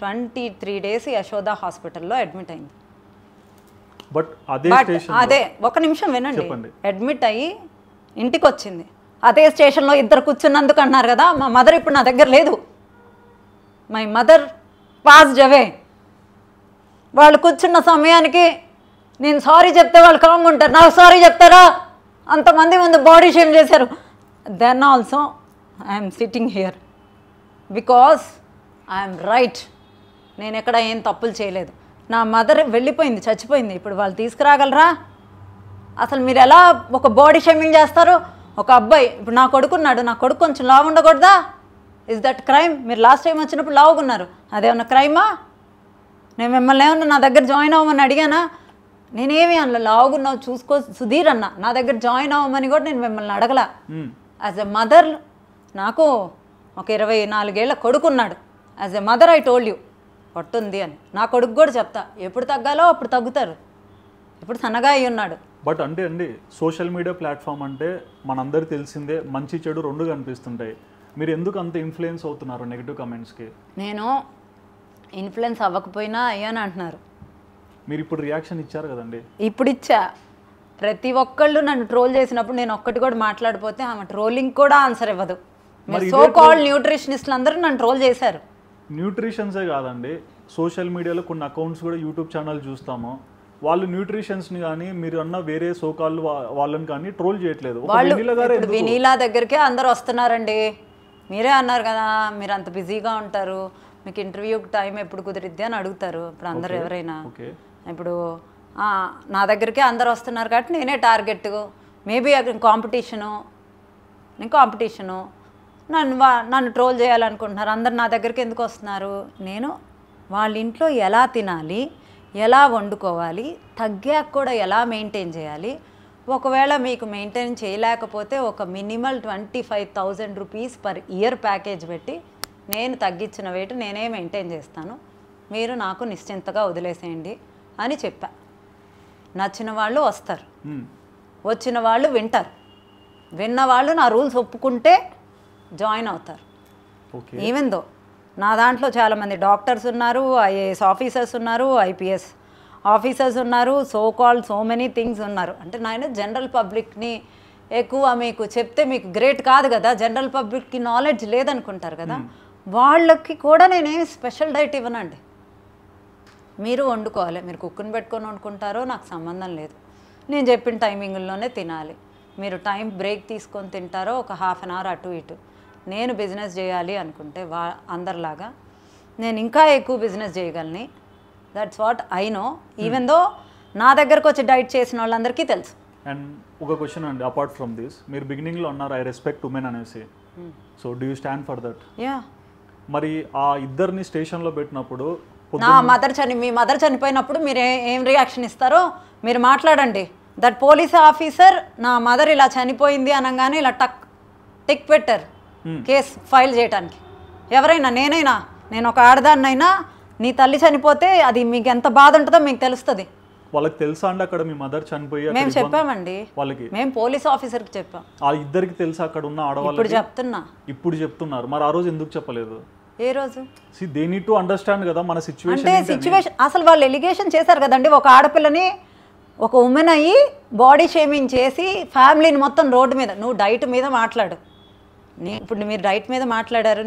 23 days యశోద హాస్పిటల్లో అడ్మిట్ అయింది. బట్ అదే ఒక నిమిషం వినండి. అడ్మిట్ అయ్యి ఇంటికి వచ్చింది. అదే స్టేషన్లో 2 కూర్చున్నందుకు అన్నారు కదా, మా మదర్ ఇప్పుడు నా దగ్గర లేదు. My mother passed away. వాళ్ళు కూర్చున్న సమయానికి నేను సారీ చెప్తే వాళ్ళు కామ్గా ఉంటారు, నాకు సారీ చెప్తారా? అంతమంది ముందు బాడీ షేమ్ చేశారు. Then also I'm sitting here because I'm right. నేను ఎక్కడ ఏం తప్పులు చేయలేదు. నా మదర్ వెళ్ళిపోయింది, చచ్చిపోయింది. ఇప్పుడు వాళ్ళు తీసుకురాగలరా? అసలు మీరు ఎలా ఒక బాడీ షేమింగ్ చేస్తారు? ఒక అబ్బాయి, ఇప్పుడు నా కొడుకున్నాడు, నా కొడుకు కొంచెం లావు ఉండకూడదా? Is that crime? మీరు లాస్ట్ టైం వచ్చినప్పుడు లావుకున్నారు, అదేమన్నా క్రైమా? నేను మిమ్మల్ని ఏమన్నా నా దగ్గర జాయిన్ అవ్వమని అడిగానా? నేనేమి అన్న లావుగున్నావు చూసుకో సుధీర్ అన్న, నా దగ్గర జాయిన్ అవ్వమని కూడా నేను మిమ్మల్ని అడగల. యాజ్ ఎ మదర్, నాకు ఒక 24 ఏళ్ల కొడుకున్నాడు. As a mother I told you పట్టుంది అని. నా కొడుకు కూడా చెప్తా, ఎప్పుడు తగ్గాలో అప్పుడు తగ్గుతారు. ఇప్పుడు సన్నగా అయి ఉన్నాడు. బట్ అంటే అండి, సోషల్ మీడియా ప్లాట్ఫామ్ అంటే మనందరూ తెలిసిందే, మంచి చెడు 2 కనిపిస్తుంటాయి. మీరు ఎందుకు అంత ఇన్ఫ్లుయెన్స్ అవుతున్నారు నెగిటివ్ కమెంట్స్కి? నేను ఇన్ఫ్లుయెన్స్ అవ్వకపోయినా అయ్యాను అంటున్నారు. మీరు ఇప్పుడు రియాక్షన్ ఇచ్చారు కదండి. ఇప్పుడు ఇచ్చా. ప్రతి ఒక్కళ్ళు నన్ను ట్రోల్ చేసినప్పుడు నేను ఒక్కటి కూడా మాట్లాడిపోతే ఆమె ట్రోలింగ్ కూడా ఆన్సర్ ఇవ్వదు. సో కాల్డ్ న్యూట్రిషనిస్టులు అందరూ నన్ను ట్రోల్ చేశారు. న్యూట్రిషన్సే కాదండి, సోషల్ మీడియాలో కొన్ని అకౌంట్స్ కూడా యూట్యూబ్ ఛానల్ చూస్తాము, వాళ్ళు న్యూట్రిషన్స్ని కానీ మీరు అన్న వేరే సోకాల్ వాళ్ళని కానీ ట్రోల్ చేయట్లేదు. వినీలా దగ్గరికి అందరూ వస్తున్నారండి. మీరే అన్నారు కదా, మీరు అంత బిజీగా ఉంటారు, మీకు ఇంటర్వ్యూకి టైం ఎప్పుడు కుదిరిద్ది అని అడుగుతారు ఇప్పుడు అందరు ఎవరైనా. ఇప్పుడు నా దగ్గరికి అందరు వస్తున్నారు కాబట్టి నేనే టార్గెట్. మేబీ కాంపిటీషను నన్ను ట్రోల్ చేయాలనుకుంటున్నారు. అందరు నా దగ్గరికి ఎందుకు వస్తున్నారు? నేను వాళ్ళ ఇంట్లో ఎలా తినాలి, ఎలా వండుకోవాలి, తగ్గాక కూడా ఎలా మెయింటైన్ చేయాలి, ఒకవేళ మీకు మెయింటైన్ చేయలేకపోతే ఒక minimal 25,000 rupees per year package పెట్టి నేను తగ్గించిన వెయిట్ నేనే మెయింటైన్ చేస్తాను, మీరు నాకు నిశ్చింతగా వదిలేసేయండి అని చెప్పా. నచ్చిన వాళ్ళు వస్తారు, వచ్చిన వాళ్ళు వింటారు, విన్న వాళ్ళు నా రూల్స్ ఒప్పుకుంటే జాయిన్ అవుతారు. ఈవెన్ దో నా దాంట్లో చాలామంది డాక్టర్స్ ఉన్నారు, ఐఏఎస్ ఆఫీసర్స్ ఉన్నారు, ఐపీఎస్ ఆఫీసర్స్ ఉన్నారు, సో మెనీ థింగ్స్ ఉన్నారు. అంటే నేను జనరల్ పబ్లిక్ని ఎక్కువ మీకు చెప్తే మీకు గ్రేట్ కాదు కదా, జనరల్ పబ్లిక్కి నాలెడ్జ్ లేదనుకుంటారు కదా, వాళ్ళకి కూడా నేనేమి స్పెషల్ డైట్ ఇవ్వనండి. మీరు వండుకోవాలి. మీరు కుక్కుని పెట్టుకొని వండుకుంటారో నాకు సంబంధం లేదు. నేను చెప్పిన టైమింగ్లోనే తినాలి. మీరు టైం బ్రేక్ తీసుకొని తింటారో ఒక హాఫ్ అన్ అవర్ అటు ఇటు. నేను బిజినెస్ చేయాలి అనుకుంటే అందరిలాగా నేను ఇంకా ఎక్కువ బిజినెస్ చేయగలని. That's what I know. Even though నా దగ్గరకు వచ్చి డైట్ చేసిన వాళ్ళందరికీ తెలుసు. అండ్ ఒక క్వశ్చన్ అండి, అపార్ట్ ఫ్రమ్ దిస్, మీరు బిగినింగ్లో అన్నారు ఐ రెస్పెక్ట్ ఉమెన్ అనేసి. So do you stand for that? Yeah. మరి ఆ ఇద్దరిని స్టేషన్లో పెట్టినప్పుడు నా మీ మదర్ చనిపోయినప్పుడు మీరు ఏం రియాక్షన్ ఇస్తారో మీరు మాట్లాడండి. దట్ పోలీస్ ఆఫీసర్ నా మదర్ ఇలా చనిపోయింది అనగానే ఇలా టిక్ పెట్టారు కేసు ఫైల్ చేయడానికి. ఎవరైనా నేను ఒక ఆడదాన్నైనా నీ తల్లి చనిపోతే అది మీకు ఎంత బాధ ఉంటుందో మీకు తెలుస్తుంది. వాళ్ళకి తెలుసా అండి అక్కడ మీ మదర్ చనిపోయి? మేము చెప్పామండి, వాళ్ళకి మేము పోలీస్ ఆఫీసర్కి చెప్పాం. ఆ ఇద్దరికి తెలుసా అక్కడ ఉన్న ఆడవాళ్ళు? ఇప్పుడు చెప్తున్నారు. మరి ఆ రోజు ఎందుకు చెప్పలేదు? ఏ రోజు? దే నీడ్ టు అండర్స్టాండ్ కదా మన సిచ్యువేషన్. అసలు వాళ్ళు ఎలిగేషన్ చేశారు కదండి, ఒక ఆడపిల్లని ఒక ఉమెన్ అయ్యి బాడీ షేమింగ్ చేసి ఫ్యామిలీని మొత్తం రోడ్డు మీద. నువ్వు డైట్ మీద మాట్లాడు. ఇప్పుడు మీరు డైట్ మీద మాట్లాడారు,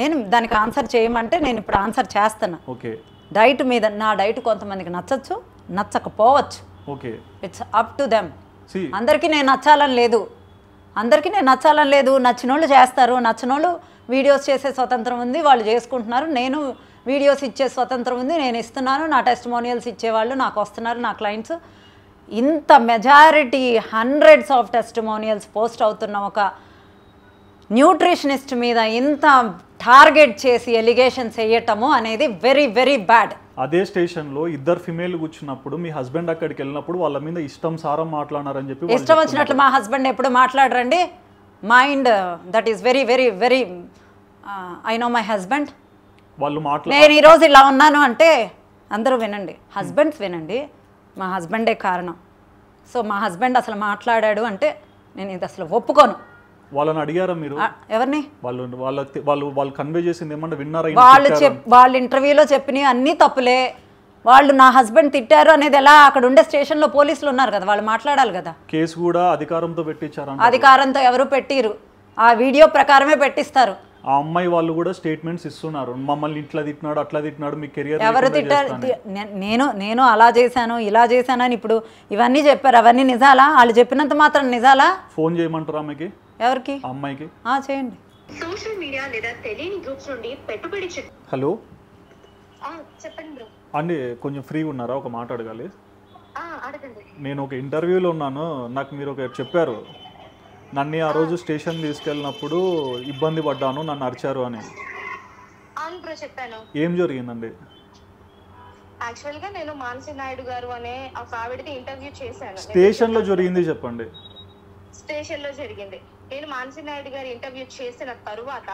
నేను దానికి ఆన్సర్ చేయమంటే నేను ఇప్పుడు ఆన్సర్ చేస్తాను. ఓకే, డైట్ మీద. నా డైట్ కొంతమందికి నచ్చచ్చు, నచ్చకపోవచ్చు. Okay, it's up to them. అందరికీ నేను నచ్చాలని లేదు. నచ్చిన వాళ్ళు చేస్తారు, నచ్చిన వాళ్ళు వీడియోస్ చేసే స్వతంత్రం ఉంది, వాళ్ళు చేసుకుంటున్నారు. నేను వీడియోస్ ఇచ్చే స్వతంత్రం ఉంది, నేను ఇస్తున్నాను. నా టెస్టిమోనియల్స్ ఇచ్చేవాళ్ళు నాకు వస్తున్నారు, నా క్లయింట్స్. ఇంత majority hundreds of testimonials post అవుతున్న ఒక న్యూట్రిషనిస్ట్ మీద ఇంత టార్గెట్ చేసి ఎలిగేషన్స్ వేయటము అనేది వెరీ వెరీ బ్యాడ్. అదే స్టేషన్లో ఇద్దరు ఫిమేల్ కూర్చున్నప్పుడు మీ హస్బెండ్ అక్కడికి వెళ్ళినప్పుడు వాళ్ళ మీద ఇష్టం సారం మాట్లాడారని చెప్పి ఇష్టం వచ్చినట్లు మా హస్బెండ్ ఎప్పుడు మాట్లాడరండి. Mind that is very very very I know my husband. వాళ్ళు నేను ఈరోజు ఇలా ఉన్నాను అంటే అందరూ వినండి, హస్బెండ్స్ వినండి, మా హస్బెండే కారణం. సో మా హస్బెండ్ అసలు మాట్లాడాడు అంటే నేను ఇది అసలు ఒప్పుకోను. వాళ్ళని అడిగారా మీరు? ఎవరిని? వాళ్ళు కన్వే చేసింది ఏమన్నా విన్నారా? వాళ్ళు ఇంటర్వ్యూలో చెప్పినవి అన్నీ తప్పులే. వాళ్ళు నా హస్బెండ్ తిట్టారు అనేది ఎలా? అక్కడ ఉండే స్టేషన్లో పోలీసులు ఉన్నారు కదా, వాళ్ళు మాట్లాడాలి కదా. కేసు కూడా అధికారంతో పెట్టించారు. అధికారంతో ఎవరు పెట్టిరు, ఆ వీడియో ప్రకారమే పెట్టిస్తారు. ఆ అమ్మాయి వాళ్ళు కూడా స్టేట్మెంట్స్ ఇస్తున్నారు, మమ్మల్ని ఇట్లా తిట్టినాడు అట్లా తిట్టినాడు, మీ కెరియర్ ఎవరు తిట్టారు? నేను అలా చేశాను ఇలా చేశాను అని ఇప్పుడు ఇవన్నీ చెప్పారు. అవన్నీ నిజాలా? వాళ్ళు చెప్పినంత మాత్రం నిజాలా? ఫోన్ చేయమంటారా ఆమెకి? ఎవరికి? అమ్మాయికి. చేయండి. సోషల్ మీడియా లేదా తెలియని గ్రూప్స్ నుండి పెట్టుబడి. హలో చెప్పండి బ్రో. అండి కొంచెం ఫ్రీ ఉన్నారా? ఒక మాట అడగాలి. అడగండి. నేను ఒక ఇంటర్వ్యూలో ఉన్నాను, నాకు మీరు ఒక చెప్పారు, నన్ను ఆ రోజు స్టేషన్ తీసుకెళ్ళినప్పుడు ఇబ్బంది పడ్డాను, నన్ను అరిచారు అని. అవును బ్రో, చెప్పాను. ఏం జరిగిందండి? యాక్చువల్ గా నేను మానసి నాయుడు గారు అనే ఒక ఆవిడకి ఇంటర్వ్యూ చేశాను. స్టేషన్ లో జరిగింది చెప్పండి. స్టేషన్ లో జరిగింది. నేను మానసి నాయుడు గారి ఇంటర్వ్యూ చేసిన తరువాత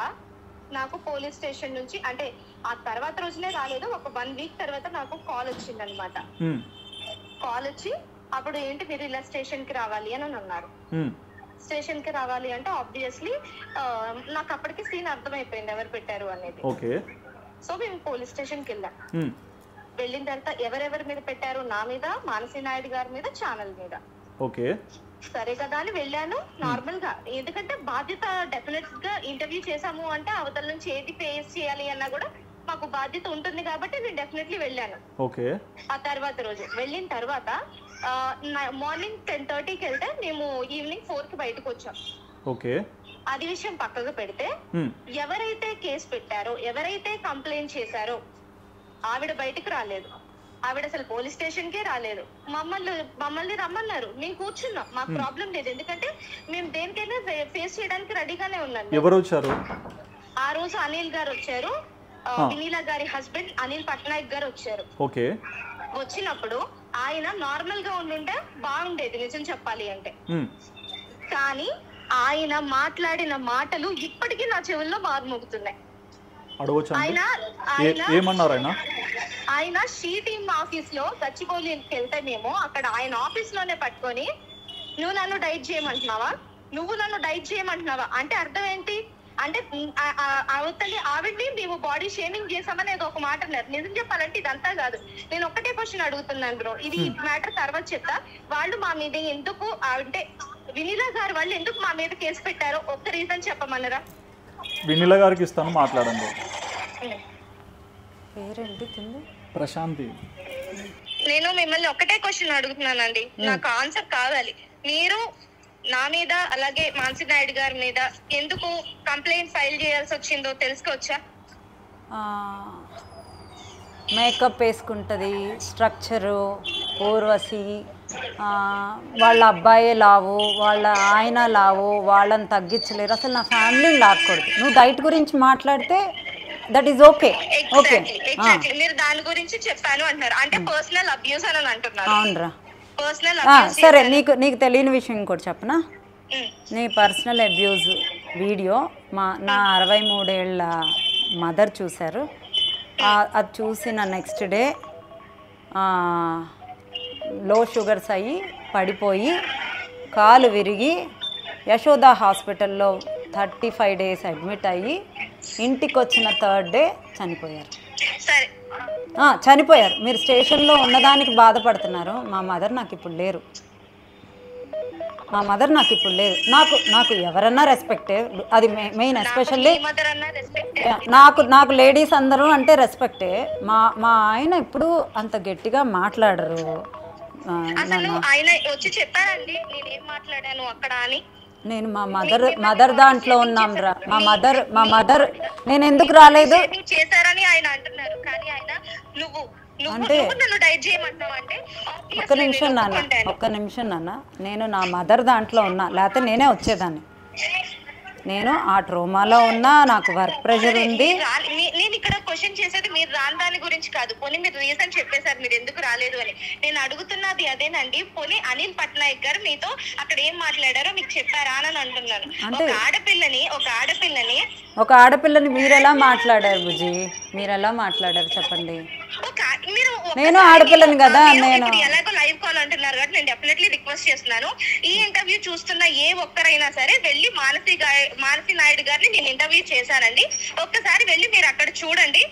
నాకు పోలీస్ స్టేషన్ నుంచి, అంటే ఆ తర్వాత రోజునే రాలేదు, ఒక 1 వీక్ తర్వాత నాకు కాల్ వచ్చింది అనమాట. కాల్ వచ్చి అప్పుడు ఏంటి మీరు ఇలా స్టేషన్ కి రావాలి అని అన్నారు. స్టేషన్ కి రావాలి అంటే ఆబ్వియస్లీ నాకు అప్పటికి సీన్ అర్థమైపోయింది ఎవరు పెట్టారు అనేది. సో మేము పోలీస్ స్టేషన్ కి వెళ్ళాం. వెళ్ళిన తర్వాత ఎవరెవరి మీద పెట్టారు, నా మీద, మానసి నాయుడు గారి మీద, ఛానల్ మీద. సరే కదా అని వెళ్ళాను నార్మల్ గా. ఎందుకంటే బాధ్యత, డెఫినెట్ గా ఇంటర్వ్యూ చేసాము అంటే అవతల నుంచి ఏది ఫేస్ చేయాలి అన్నా కూడా మాకు బాధ్యత ఉంటుంది కాబట్టి నేను డెఫినెట్లీ వెళ్ళాను. ఆ తర్వాత రోజు వెళ్ళిన తర్వాత మార్నింగ్ 10:30కి వెళ్తే మేము ఈవినింగ్ 4కి బయటకు వచ్చాం. అది విషయం పక్కకు పెడితే ఎవరైతే కేసు పెట్టారో, ఎవరైతే కంప్లైంట్ చేశారో ఆవిడ బయటకు రాలేదు. ఆవిడ అసలు పోలీస్ స్టేషన్ కే రాలేదు. మమ్మల్ని రమ్మన్నారు, మేము కూర్చున్నాం, మాకు ప్రాబ్లం లేదు. ఎందుకంటే మేము దేనికైనా ఫేస్ చేయడానికి రెడీగానే ఉన్నాం. ఎవరు వచ్చారు ఆ రోజు? అనిల్ గారు వచ్చారు, వినీలా గారి హస్బెండ్ అనిల్ పట్నాయక్ గారు వచ్చారు. వచ్చినప్పుడు ఆయన నార్మల్ గా ఉండుంటే బాగుండేది నిజం చెప్పాలి అంటే. కానీ ఆయన మాట్లాడిన మాటలు ఇప్పటికీ నా చెవుల్లో మారుమోగుతున్నాయి. ఆయన షీ టీమ్ ఆఫీస్ లో గచ్చిబౌలికి వెళ్తే మేము అక్కడ ఆయన ఆఫీస్ లోనే పట్టుకొని నువ్వు నన్ను డైట్ చేయమంటున్నావా అంటే అర్థం ఏంటి అంటే అవతలి ఆవిడ్ని మేము బాడీ షేమింగ్ చేసామని ఏదో ఒక మాట అన్నారు. నిజం చెప్పాలంటే ఇదంతా కాదు. నేను ఒక్కటే క్వశ్చన్ అడుగుతున్నాను బ్రో, ఇది మ్యాటర్ తర్వాత చెప్తా. వాళ్ళు మా మీద ఎందుకు, అంటే వినీలా గారు వాళ్ళు ఎందుకు మా మీద కేసు పెట్టారో ఒక్క రీజన్ చెప్పమన్నారా? వినీలా గారికి ఇస్తాను, మాట్లాడండి. పేరేంటి తింది? ప్రశాంతి. నేను మిమ్మల్ని ఒకటే క్వశ్చన్ అడుగుతున్నానండి, నాకు ఆన్సర్ కావాలి. మీరు నా మీద అలాగే మాన్సి నాయుడు గారి మీద ఎందుకు కంప్లైంట్ ఫైల్ చేయాల్సి వచ్చిందో తెలుసుకోవచ్చా? మేకప్ వేసుకుంటుంది, స్ట్రక్చరు, ఊర్వశి, వాళ్ళ అబ్బాయే లావు, వాళ్ళ ఆయన లావు, వాళ్ళని తగ్గించలేరు. అసలు నా ఫ్యామిలీని లాక్కూడదు. నువ్వు డైట్ గురించి మాట్లాడితే దట్ ఈస్ ఓకే. ఓకే, మీరు దాని గురించి చెప్పాను అంటున్నారు అంటే పర్సనల్ అబ్యూస్ అని అంటున్నారు. అవునరా, పర్సనల్ సరే. నీకు తెలియని విషయం ఇంకోటి చెప్పనా? నీ పర్సనల్ అబ్యూజ్ వీడియో నా 63 ఏళ్ళ మదర్ చూశారు. అది చూసిన నెక్స్ట్ డే లో షుగర్స్ అయ్యి పడిపోయి కాలు విరిగి యశోదా హాస్పిటల్లో 35 days అడ్మిట్ అయ్యి ఇంటికి వచ్చిన 3rd day చనిపోయారు. చనిపోయారు. మీరు స్టేషన్లో ఉన్నదానికి బాధపడుతున్నారు. మా మదర్ నాకు ఇప్పుడు లేరు. నాకు ఎవరన్నా రెస్పెక్టే. అది మెయిన్. ఎస్పెషల్లీ నాకు లేడీస్ అందరూ అంటే రెస్పెక్టే. మా ఆయన ఇప్పుడు అంత గట్టిగా మాట్లాడరు. నేను మా మదర్ దాంట్లో ఉన్నాం రా. మా మదర్ నేను ఎందుకు రాలేదు అంటే ఒక్క నిమిషం నాన్న, నేను నా మదర్ దాంట్లో ఉన్నా, లేకపోతే నేనే వచ్చేదాన్ని. నేను ఆ ట్రోమాలో ఉన్నా, నాకు వర్క్ ప్రెషర్ ఉంది. నేను ఇక్కడ క్వశ్చన్ చేసేది మీరు రాని దాని గురించి కాదు. పోనీ మీరు రీజన్ చెప్పేశారు మీరు ఎందుకు రాలేదు అని. నేను అడుగుతున్నది అదేనండి, పోనీ అనిల్ పట్నాయక్ గారు మీతో అక్కడ ఏం మాట్లాడారో మీకు చెప్పారా అని అంటున్నాను. ఒక ఆడపిల్లని మీరు ఎలా మాట్లాడారు బుజ్జి? మీరు ఎలా మాట్లాడారు చెప్పండి. నేను ఆడపిల్లని కదా. నేను ఎలాగో లైవ్ కాల్ అంటున్నారు కాబట్టి నేను డెఫినెట్లీ రిక్వెస్ట్ చేస్తున్నాను, ఈ ఇంటర్వ్యూ చూస్తున్న ఏ ఒక్కరైనా సరే వెళ్ళి మానసి నాయుడు గారిని నేను ఇంటర్వ్యూ చేశానండి. ఒక్కసారి వెళ్ళి మీరు అక్కడ చూడండి.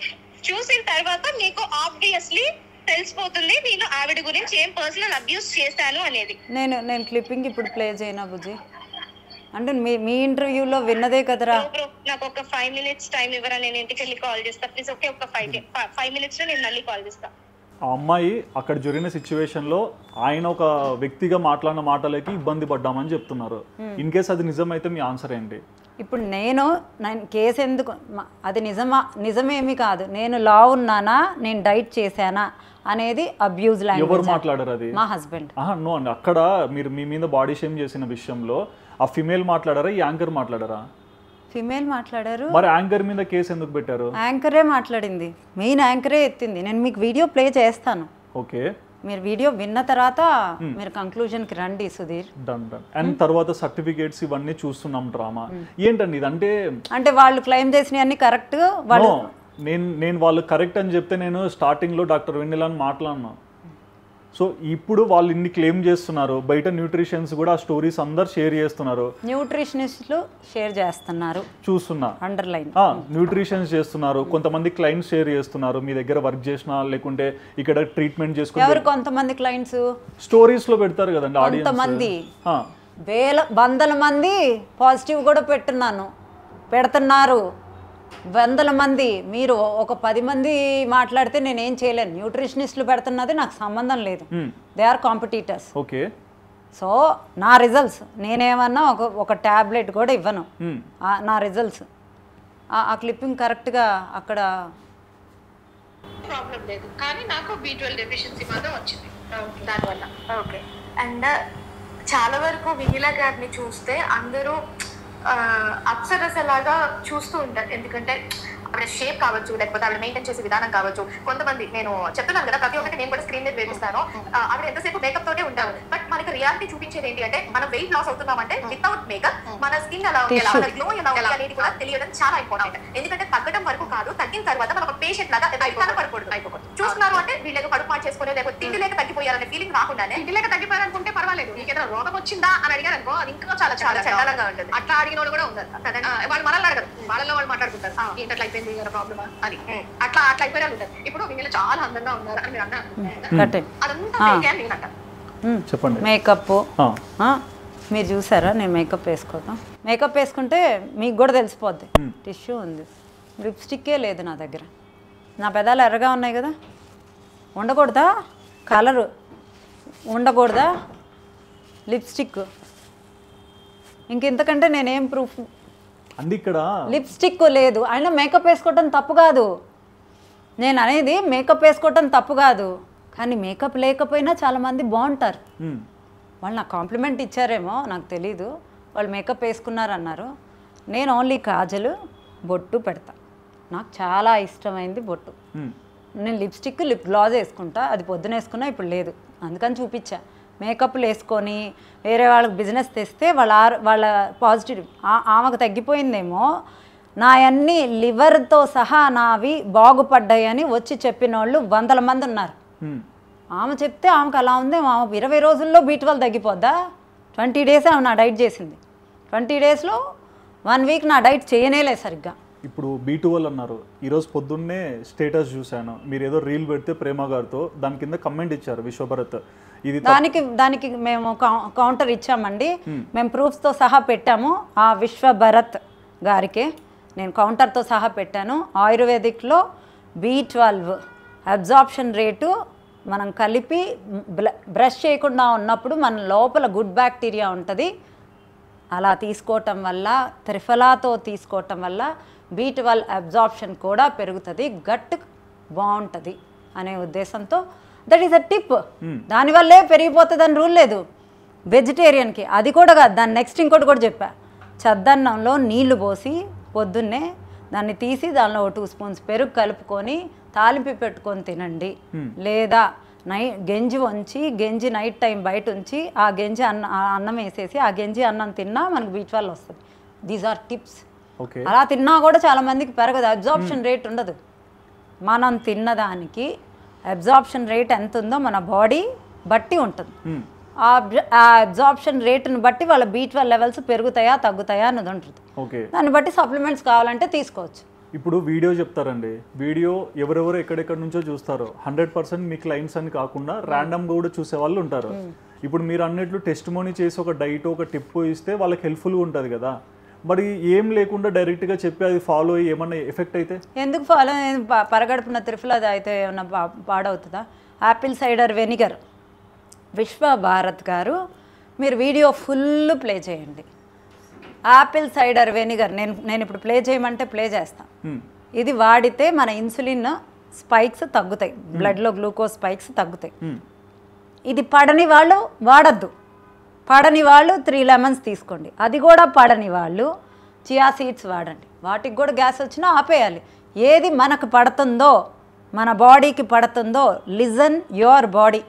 చూసిన తర్వాత మీకు ఆబ్వియస్లీ తెలిసిపోతుంది నేను ఆవిడ గురించి ఏం పర్సనల్ అబ్యూస్ చేశాను అనేది. నేను క్లిప్పింగ్ ఇప్పుడు ప్లే చేయనా బుజ్జి? అంటే మీ ఇంటర్వ్యూలో విన్నదే కదరా. నాకు ఒక 5 minutes టైం ఇవ్వరా, నేను ఇంటికి వెళ్ళి కాల్ చేస్తా ప్లీజ్. ఓకే, ఒక 5 minutes లో నేను మళ్ళీ కాల్ చేస్తా. ఆ అమ్మాయి అక్కడ జరిగిన సిచ్యువేషన్లో ఆయన ఒక వ్యక్తిగా మాట్లాడిన మాటలకి ఇబ్బంది పడ్డామని చెప్తున్నారు. ఇన్ కేస్ అది నిజమైతే మీ ఆన్సర్ ఏంటి? ఇప్పుడు నేను కేసు ఎందుకు, అది నిజమేమి కాదు. నేను లా ఉన్నానా, నేను డైట్ చేశానా అనేది అబ్యూజ్ లాంగ్వేజ్. ఎవరు మాట్లాడారు? అది మా హస్బెండ్. నో అండి, అక్కడ మీరు మీ మీద బాడీ షేమ్ చేసిన విషయంలో ఆ ఫిమేల్ మాట్లాడారా, ఈ యాంకర్ మాట్లాడారా? ఫిమేల్ మాట్లాడారు. మరి యాంకర్ మీద కేసు ఎందుకు పెట్టారు? యాంకరే మాట్లాడింది, మెయిన్ యాంకరే ఎత్తింది. నేను మీకు వీడియో ప్లే చేస్తాను. ఓకే, మీరు వీడియో విన్న తర్వాత మీరు కంక్లూజన్ కి రండి సుధీర్. డన్. అండ్ తర్వాత సర్టిఫికేట్స్ ఇవన్నీ చూస్తున్నాం డ్రామా. ఏంటండి ఇది? అంటే వాళ్ళు క్లెయిమ్ చేసినవన్నీ కరెక్ట్. వాళ్ళు నేను వాళ్ళు కరెక్ట్ అని చెప్తే నేను స్టార్టింగ్ లో డాక్టర్ వెన్నెలని మాట్లాడినా. సో ఇప్పుడు వాళ్ళు ఇన్ని క్లెయిమ్ చేస్తున్నారు, బయట న్యూట్రిషన్స్ కూడా ఆ స్టోరీస్ అందరు షేర్ చేస్తున్నారు, న్యూట్రిషనిస్టులు షేర్ చేస్తున్నారు, చూస్తున్నా అండర్లైన్ న్యూట్రిషన్స్ చేస్తున్నారు. కొంతమంది క్లయింట్స్ షేర్ చేస్తున్నారు, మీ దగ్గర వర్క్ చేసిన లేకుంటే ఇక్కడ ట్రీట్మెంట్ చేసుకుని. ఎవరు కొంతమంది క్లయింట్స్ స్టోరీస్ లో పెడతారు కదండి ఆడియన్స్. కొంతమంది వందల మంది పాజిటివ్ కూడా పెడుతున్నారు. వందల మంది. మీరు ఒక 10 మంది మాట్లాడితే నేనేం చేయలేను. న్యూట్రిషనిస్టులు పెడుతున్నది నాకు సంబంధం లేదు. They are competitors. Okay, so నా రిజల్ట్స్ నేనేమన్నా ఒక ట్యాబ్లెట్ కూడా ఇవ్వను. నా రిజల్ట్స్ ఆ క్లిప్పింగ్ కరెక్ట్గా అక్కడ ప్రాబ్లం లేదు, కానీ నాకు B12 డెఫిషియన్సీ మాత్రం వచ్చింది దానివల్ల. ఓకే, అండ్ చాలా వరకు వినిలా గారిని చూస్తే అందరూ అప్సరసలాగా చూస్తూ ఉంటారు. ఎందుకంటే ఆవిడ షేప్ కావచ్చు, లేకపోతే ఆవిడ మెయింటైన్ చేసే విధానం కావచ్చు. కొంతమంది నేను చెప్తున్నాను కదా, ప్రతి ఒక్కటి నేను కూడా స్క్రీన్ మీద వేపిస్తాను. ఆవిడ ఎంతసేపు మేకప్ తోటే ఉంటారు. బట్ మనకి రియాలిటీ చూపించేది ఏంటి అంటే, మనం వెయిట్ లాస్ అవుతున్నామంటే వితౌట్ మేకప్ మన స్కిన్ ఎలా ఉంది, మన గ్లో ఎలా ఉంది అనేది కూడా తెలియడం చాలా ఇంపార్టెంట్. ఎందుకంటే తగ్గడం వరకు కాదు, తగ్గిన తర్వాత మనం ఒక పేషెంట్ లాగా అయిపోకూడదు. చూస్తున్నారు అంటే వీళ్ళకి కడుపు మార్చేసుకునే, లేకపోతే తిండి లేక తగ్గిపోయారనే ఫీలింగ్ రాకుండానే, తిండి లేక తగ్గిపోయారనుకుంటే పర్వాలేదు, నీకు ఏదైనా రోగం వచ్చిందా అని అడిగారు అనుకో, అది ఇంకా చాలా చాలా చండాలంగా ఉంటుంది. అట్లా అడిగిన వాళ్ళు కూడా ఉన్నారు. వాళ్ళు మనల్ని అడగరు, వాళ్ళలో వాళ్ళు మాట్లాడుకుంటారు, ఏంటట్లా అయిపోయింది ప్రాబ్లమా అని. అట్లా అయిపోయినా ఉంటారు. ఇప్పుడు వీళ్ళు చాలా అందంగా ఉన్నారు అని మీరు అన్నారు, అదంతా చెప్పండి. మేకప్ మీరు చూసారా? నేను మేకప్ వేసుకోవటం, మేకప్ వేసుకుంటే మీకు కూడా తెలిసిపోద్ది. టిష్యూ ఉంది, లిప్స్టిక్కే లేదు నా దగ్గర. నా పెదాలు ఎర్రగా ఉన్నాయి కదా, ఉండకూడదా? కలరు ఉండకూడదా? లిప్స్టిక్, ఇంకెంతకంటే నేనేం ప్రూఫ్? అండి ఇక్కడ లిప్స్టిక్ లేదు, అయినా మేకప్ వేసుకోవటం తప్పు కాదు. నేను అనేది మేకప్ వేసుకోవటం తప్పు కాదు, కానీ మేకప్ లేకపోయినా చాలామంది బాగుంటారు. వాళ్ళు నాకు కాంప్లిమెంట్ ఇచ్చారేమో నాకు తెలీదు, వాళ్ళు మేకప్ వేసుకున్నారన్నారు. నేను ఓన్లీ కాజలు బొట్టు పెడతా, నాకు చాలా ఇష్టమైంది బొట్టు. నేను లిప్స్టిక్ లిప్ గ్లాజ్ వేసుకుంటా, అది పొద్దున వేసుకున్నా, ఇప్పుడు లేదు, అందుకని చూపించా. మేకప్లు వేసుకొని వేరే వాళ్ళకి బిజినెస్ తెస్తే వాళ్ళ పాజిటివ్ ఆమెకు తగ్గిపోయిందేమో, నా అన్ని లివర్తో సహా నావి బాగుపడ్డాయి అని వచ్చి చెప్పిన వాళ్ళు 100 మంది ఉన్నారు. ఆమె చెప్తే ఆమెకు అలా ఉంది, ఆమె 20 రోజుల్లో B12 తగ్గిపోద్దా? 20 డేస్ ఆమె నా డైట్ చేసింది, 20 డేస్లో 1 వీక్ నా డైట్ చేయనేలే సరిగ్గా. ఇప్పుడు B12 అన్నారు, ఈరోజు పొద్దున్నే స్టేటస్ చూశాను, మీరు ఏదో రీల్ పెడితే ప్రేమ గారితో, దాని కింద కమెంట్ ఇచ్చారు విశ్వభరత్. ఇది దానికి మేము కౌంటర్ ఇచ్చామండి, మేము ప్రూఫ్స్తో సహా పెట్టాము. ఆ విశ్వభరత్ గారికి నేను కౌంటర్తో సహా పెట్టాను. ఆయుర్వేదిక్లో B12 అబ్జార్ప్షన్ రేటు మనం కలిపి బ్రష్ చేయకుండా ఉన్నప్పుడు మన లోపల గుడ్ బ్యాక్టీరియా ఉంటుంది, అలా తీసుకోవటం వల్ల, త్రిఫలాతో తీసుకోవటం వల్ల B12 అబ్జార్ప్షన్ కూడా పెరుగుతుంది, గట్ బాగుంటుంది అనే ఉద్దేశంతో దట్ ఈస్ అ టిప్. దానివల్లే పెరిగిపోతుందని రూల్ లేదు వెజిటేరియన్కి. అది కూడా కాదు, దాని నెక్స్ట్ ఇంకోటి కూడా చెప్పా, చద్దన్నంలో నీళ్లు పోసి పొద్దున్నే దాన్ని తీసి దానిలో 2 స్పూన్స్ పెరుగు కలుపుకొని తాలింపు పెట్టుకొని తినండి. లేదా గంజి వంచి గంజి నైట్ టైం బయట ఉంచి ఆ గంజి అన్నం వేసేసి ఆ గంజి అన్నం తిన్నా మనకు B12 వస్తుంది. These are tips. అలా తిన్నా కూడా చాలా మందికి పెరగదు, అబ్జార్ప్షన్ రేట్ ఉండదు. మనం తిన్నదానికి అబ్జార్ప్షన్ రేట్ ఎంత ఉందో మన బాడీ బట్టి ఉంటుంది. ఆ అబ్జార్ప్షన్ రేటును బట్టి వాళ్ళ B12 లెవెల్స్ పెరుగుతాయా తగ్గుతాయా అన్నది ఉంటుంది. దాన్ని బట్టి సప్లిమెంట్స్ కావాలంటే తీసుకోవచ్చు. ఇప్పుడు వీడియో చెప్తారండి, వీడియో ఎవరెవరు ఎక్కడెక్కడ నుంచో చూస్తారు, 100% మీ క్లయింట్స్ అని కాకుండా ర్యాండమ్గా కూడా చూసే వాళ్ళు ఉంటారు. ఇప్పుడు మీరు అన్నట్లు టెస్టిమోనీ చేసి ఒక డైట్ ఒక టిప్ ఇస్తే వాళ్ళకి హెల్ప్ఫుల్గా ఉంటుంది కదా, మరి ఏం లేకుండా డైరెక్ట్గా చెప్పి అది ఫాలో అయ్యి ఏమన్నా ఎఫెక్ట్ అయితే? ఎందుకు ఫాలో? పరగడుపున త్రిఫల అది అయితే ఏమన్నా పాడవుతుందా? యాపిల్ సైడర్ వెనిగర్ విశ్వభారత్ గారు మీరు వీడియో ఫుల్ ప్లే చేయండి. యాపిల్ సైడర్ వెనిగర్ నేను ఇప్పుడు ప్లే చేయమంటే ప్లే చేస్తాను. ఇది వాడితే మన ఇన్సులిన్ స్పైక్స్ తగ్గుతాయి, బ్లడ్లో గ్లూకోజ్ స్పైక్స్ తగ్గుతాయి. ఇది పడని వాళ్ళు వాడద్దు, పడని వాళ్ళు 3 లెమన్స్ తీసుకోండి. అది కూడా పడని వాళ్ళు చియా సీడ్స్ వాడండి, వాటికి కూడా గ్యాస్ వచ్చినా ఆపేయాలి. ఏది మనకు పడుతుందో, మన బాడీకి పడుతుందో, లిజన్ యువర్ బాడీ.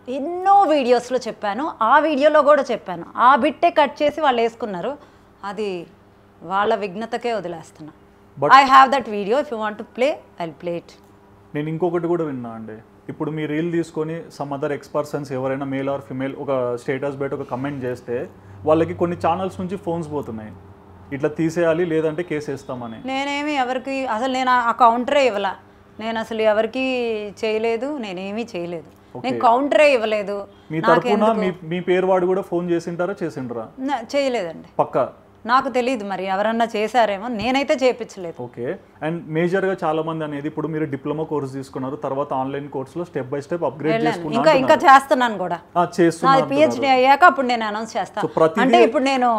ఎన్నో వీడియోస్లో చెప్పాను, ఆ వీడియోలో కూడా చెప్పాను, ఆ బిట్టే కట్ చేసి వాళ్ళు వేసుకున్నారు. అది వాళ్ళ విఘ్నతకే వదిలేస్తున్నా. I have that video, if you want to play I will play it. నేను ఇంకొకటి కూడా విన్నా అండి, ఇప్పుడు మీ రీల్ తీసుకొని సమ్ అదర్ ఎక్స్పర్సన్స్ ఎవరైనా మేల్ ఆర్ ఫిమేల్ ఒక స్టేటస్ బయట ఒక కమెంట్ చేస్తే వాళ్ళకి కొన్ని ఛానల్స్ నుంచి ఫోన్స్ పోతున్నాయి, ఇట్లా తీసేయాలి లేదంటే కేసు వేస్తామని. నేనేమి ఎవరికి అసలు నేను ఆ కౌంటరే ఇవ్వలా, నేను అసలు ఎవరికి చేయలేదు, నేనేమీ చేయలేదు, నేను కౌంటరే ఇవ్వలేదు. మీ తరపున మీ పేరు వాడు కూడా ఫోన్ చేసింటారా చేసిండ్రా? చేయలేదండి, పక్కా నాకు తెలియదు, మరి ఎవరన్నా చేశారేమో, నేనైతే చేయించలేదు. ఓకే. అండ్ మేజర్గా చాలా మంది అనేది ఇప్పుడు మీరు డిప్లొమా కోర్స్ తీసుకున్నారు, తర్వాత ఆన్లైన్ కోర్సులో స్టెప్ బై స్టెప్ అప్గ్రేడ్ చేసుకున్నారు, ఇంకా చేస్తున్నాను కూడా. PhD అయ్యాక అప్పుడు నేను అనౌన్స్ చేస్తాను. అంటే ఇప్పుడు నేను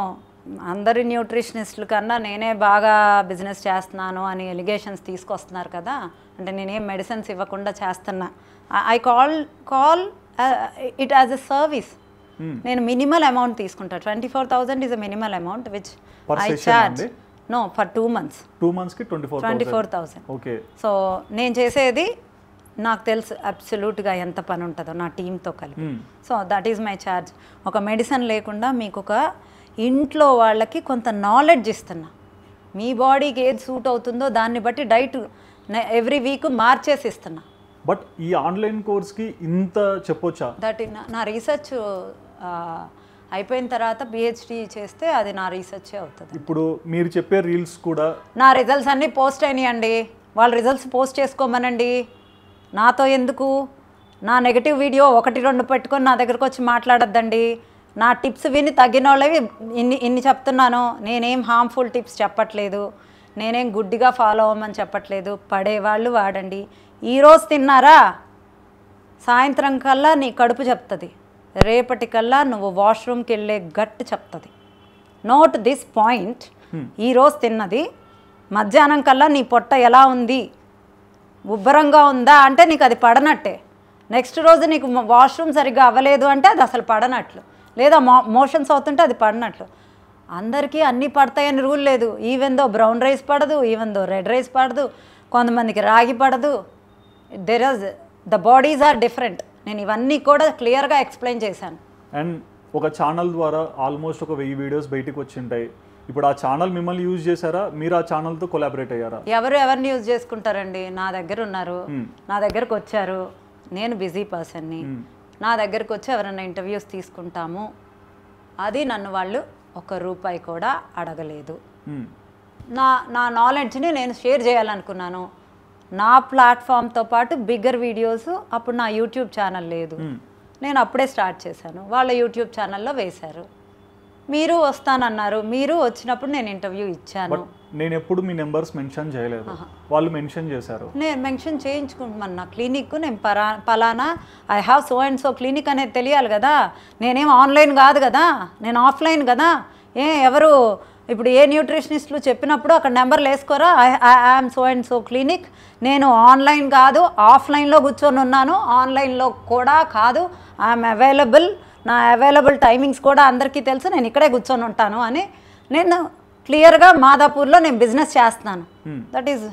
అందరి న్యూట్రిషనిస్టుల కన్నా నేనే బాగా బిజినెస్ చేస్తున్నాను అని ఎలిగేషన్స్ తీసుకొస్తున్నారు కదా, అంటే నేనేం మెడిసిన్స్ ఇవ్వకుండా చేస్తున్నా. I call it as a service. నేను మినిమల్ అమౌంట్ తీసుకుంటా, 24,000 is a minimal amount which I charge. No, for 2 months 2 24,000. Okay. So నేను చేసేది నాకు తెలుసు అబ్సల్యూట్గా ఎంత పని ఉంటుందో నా టీంతో కలిపి. So that is my charge. ఒక మెడిసిన్ లేకుండా మీకు ఒక ఇంట్లో వాళ్ళకి కొంత నాలెడ్జ్ ఇస్తున్నా, మీ బాడీకి ఏది సూట్ అవుతుందో దాన్ని బట్టి డైట్ ఎవ్రీ వీక్ మార్చేసి ఇస్తున్నా. బట్ ఈ ఆన్లైన్ కోర్స్కి ఇంత చెప్పొచ్చా? దట్ నా రీసెర్చ్ అయిపోయిన తర్వాత PhD చేస్తే అది నా రీసెర్చే అవుతుంది. ఇప్పుడు మీరు చెప్పే రీల్స్ కూడా నా రిజల్ట్స్ అన్నీ పోస్ట్ అయినాయండి, వాళ్ళ రిజల్ట్స్ పోస్ట్ చేసుకోమనండి, నాతో ఎందుకు? నా నెగటివ్ వీడియో 1-2 పెట్టుకొని నా దగ్గరకు వచ్చి మాట్లాడద్దండి. నా టిప్స్ విని తగ్గిన వాళ్ళవి ఇన్ని చెప్తున్నాను, నేనేం హార్మ్ఫుల్ టిప్స్ చెప్పట్లేదు. నేనేం గుడ్డిగా ఫాలో అవ్వమని చెప్పట్లేదు. పడేవాళ్ళు వాడండి. ఈరోజు తిన్నారా, సాయంత్రం కల్లా నీ కడుపు చెప్తుంది, రేపటికల్లా నువ్వు వాష్రూమ్కి వెళ్ళే గట్టు చెప్తుంది. Note this point. ఈరోజు తిన్నది మధ్యాహ్నం కల్లా నీ పొట్ట ఎలా ఉంది, ఉబ్బరంగా ఉందా అంటే నీకు అది పడనట్టే. నెక్స్ట్ రోజు నీకు వాష్రూమ్ సరిగ్గా అవ్వలేదు అంటే అది అసలు పడనట్లు, లేదా మోషన్స్ అవుతుంటే అది పడనట్లు. అందరికీ అన్నీ పడతాయని రూల్ లేదు. ఈవెన్ దో బ్రౌన్ రైస్ పడదు, ఈవెన్ దో రెడ్ రైస్ పడదు, కొంతమందికి రాగి పడదు. There is the bodies are different. నేను ఇవన్నీ కూడా క్లియర్గా ఎక్స్ప్లెయిన్ చేశాను. అండ్ ఒక ఛానల్ ద్వారా ఆల్మోస్ట్ ఒక 1000 వీడియోస్ బయటకు వచ్చి ఉంటాయి. ఇప్పుడు ఆ ఛానల్ మిమ్మల్ని యూజ్ చేశారా, మీరు ఆ ఛానల్తో కొలాబరేట్ అయ్యారా? ఎవరిని యూజ్ చేసుకుంటారండి? నా దగ్గర ఉన్నారు, నా దగ్గరకు వచ్చారు. నేను బిజీ పర్సన్ని. నా దగ్గరకు వచ్చి ఎవరైనా ఇంటర్వ్యూస్ తీసుకుంటాము. అది నన్ను వాళ్ళు ₹1 కూడా అడగలేదు. నా నాలెడ్జ్ని నేను షేర్ చేయాలనుకున్నాను. నా ప్లాట్ఫామ్తో పాటు బిగ్గర్ వీడియోస్. అప్పుడు నా యూట్యూబ్ ఛానల్ లేదు, నేను అప్పుడే స్టార్ట్ చేశాను. వాళ్ళ యూట్యూబ్ ఛానల్లో వేశారు. మీరు వస్తానన్నారు, మీరు వచ్చినప్పుడు నేను ఇంటర్వ్యూ ఇచ్చాను. నేను ఎప్పుడు మీ నెంబర్స్ మెన్షన్ చేయలేదు, వాళ్ళు మెన్షన్ చేశారు. నేను మెన్షన్ చేయించుకుంటున్నాను. నా క్లినిక్ నేను పలానా I have so and so clinic అనేది తెలియాలి కదా. నేనేం ఆన్లైన్ కాదు కదా, నేను ఆఫ్లైన్ కదా. ఎవరు ఇప్పుడు ఏ న్యూట్రిషనిస్టులు చెప్పినప్పుడు అక్కడ నెంబర్లు వేసుకోరా, I'm so and so clinic. నేను ఆన్లైన్ కాదు, ఆఫ్లైన్లో కూర్చొని ఉన్నాను, ఆన్లైన్లో కూడా కాదు. I'm available. నా అవైలబుల్ టైమింగ్స్ కూడా అందరికీ తెలుసు. నేను ఇక్కడే కూర్చొని ఉంటాను అని నేను క్లియర్గా మాదాపూర్లో నేను బిజినెస్ చేస్తున్నాను. That is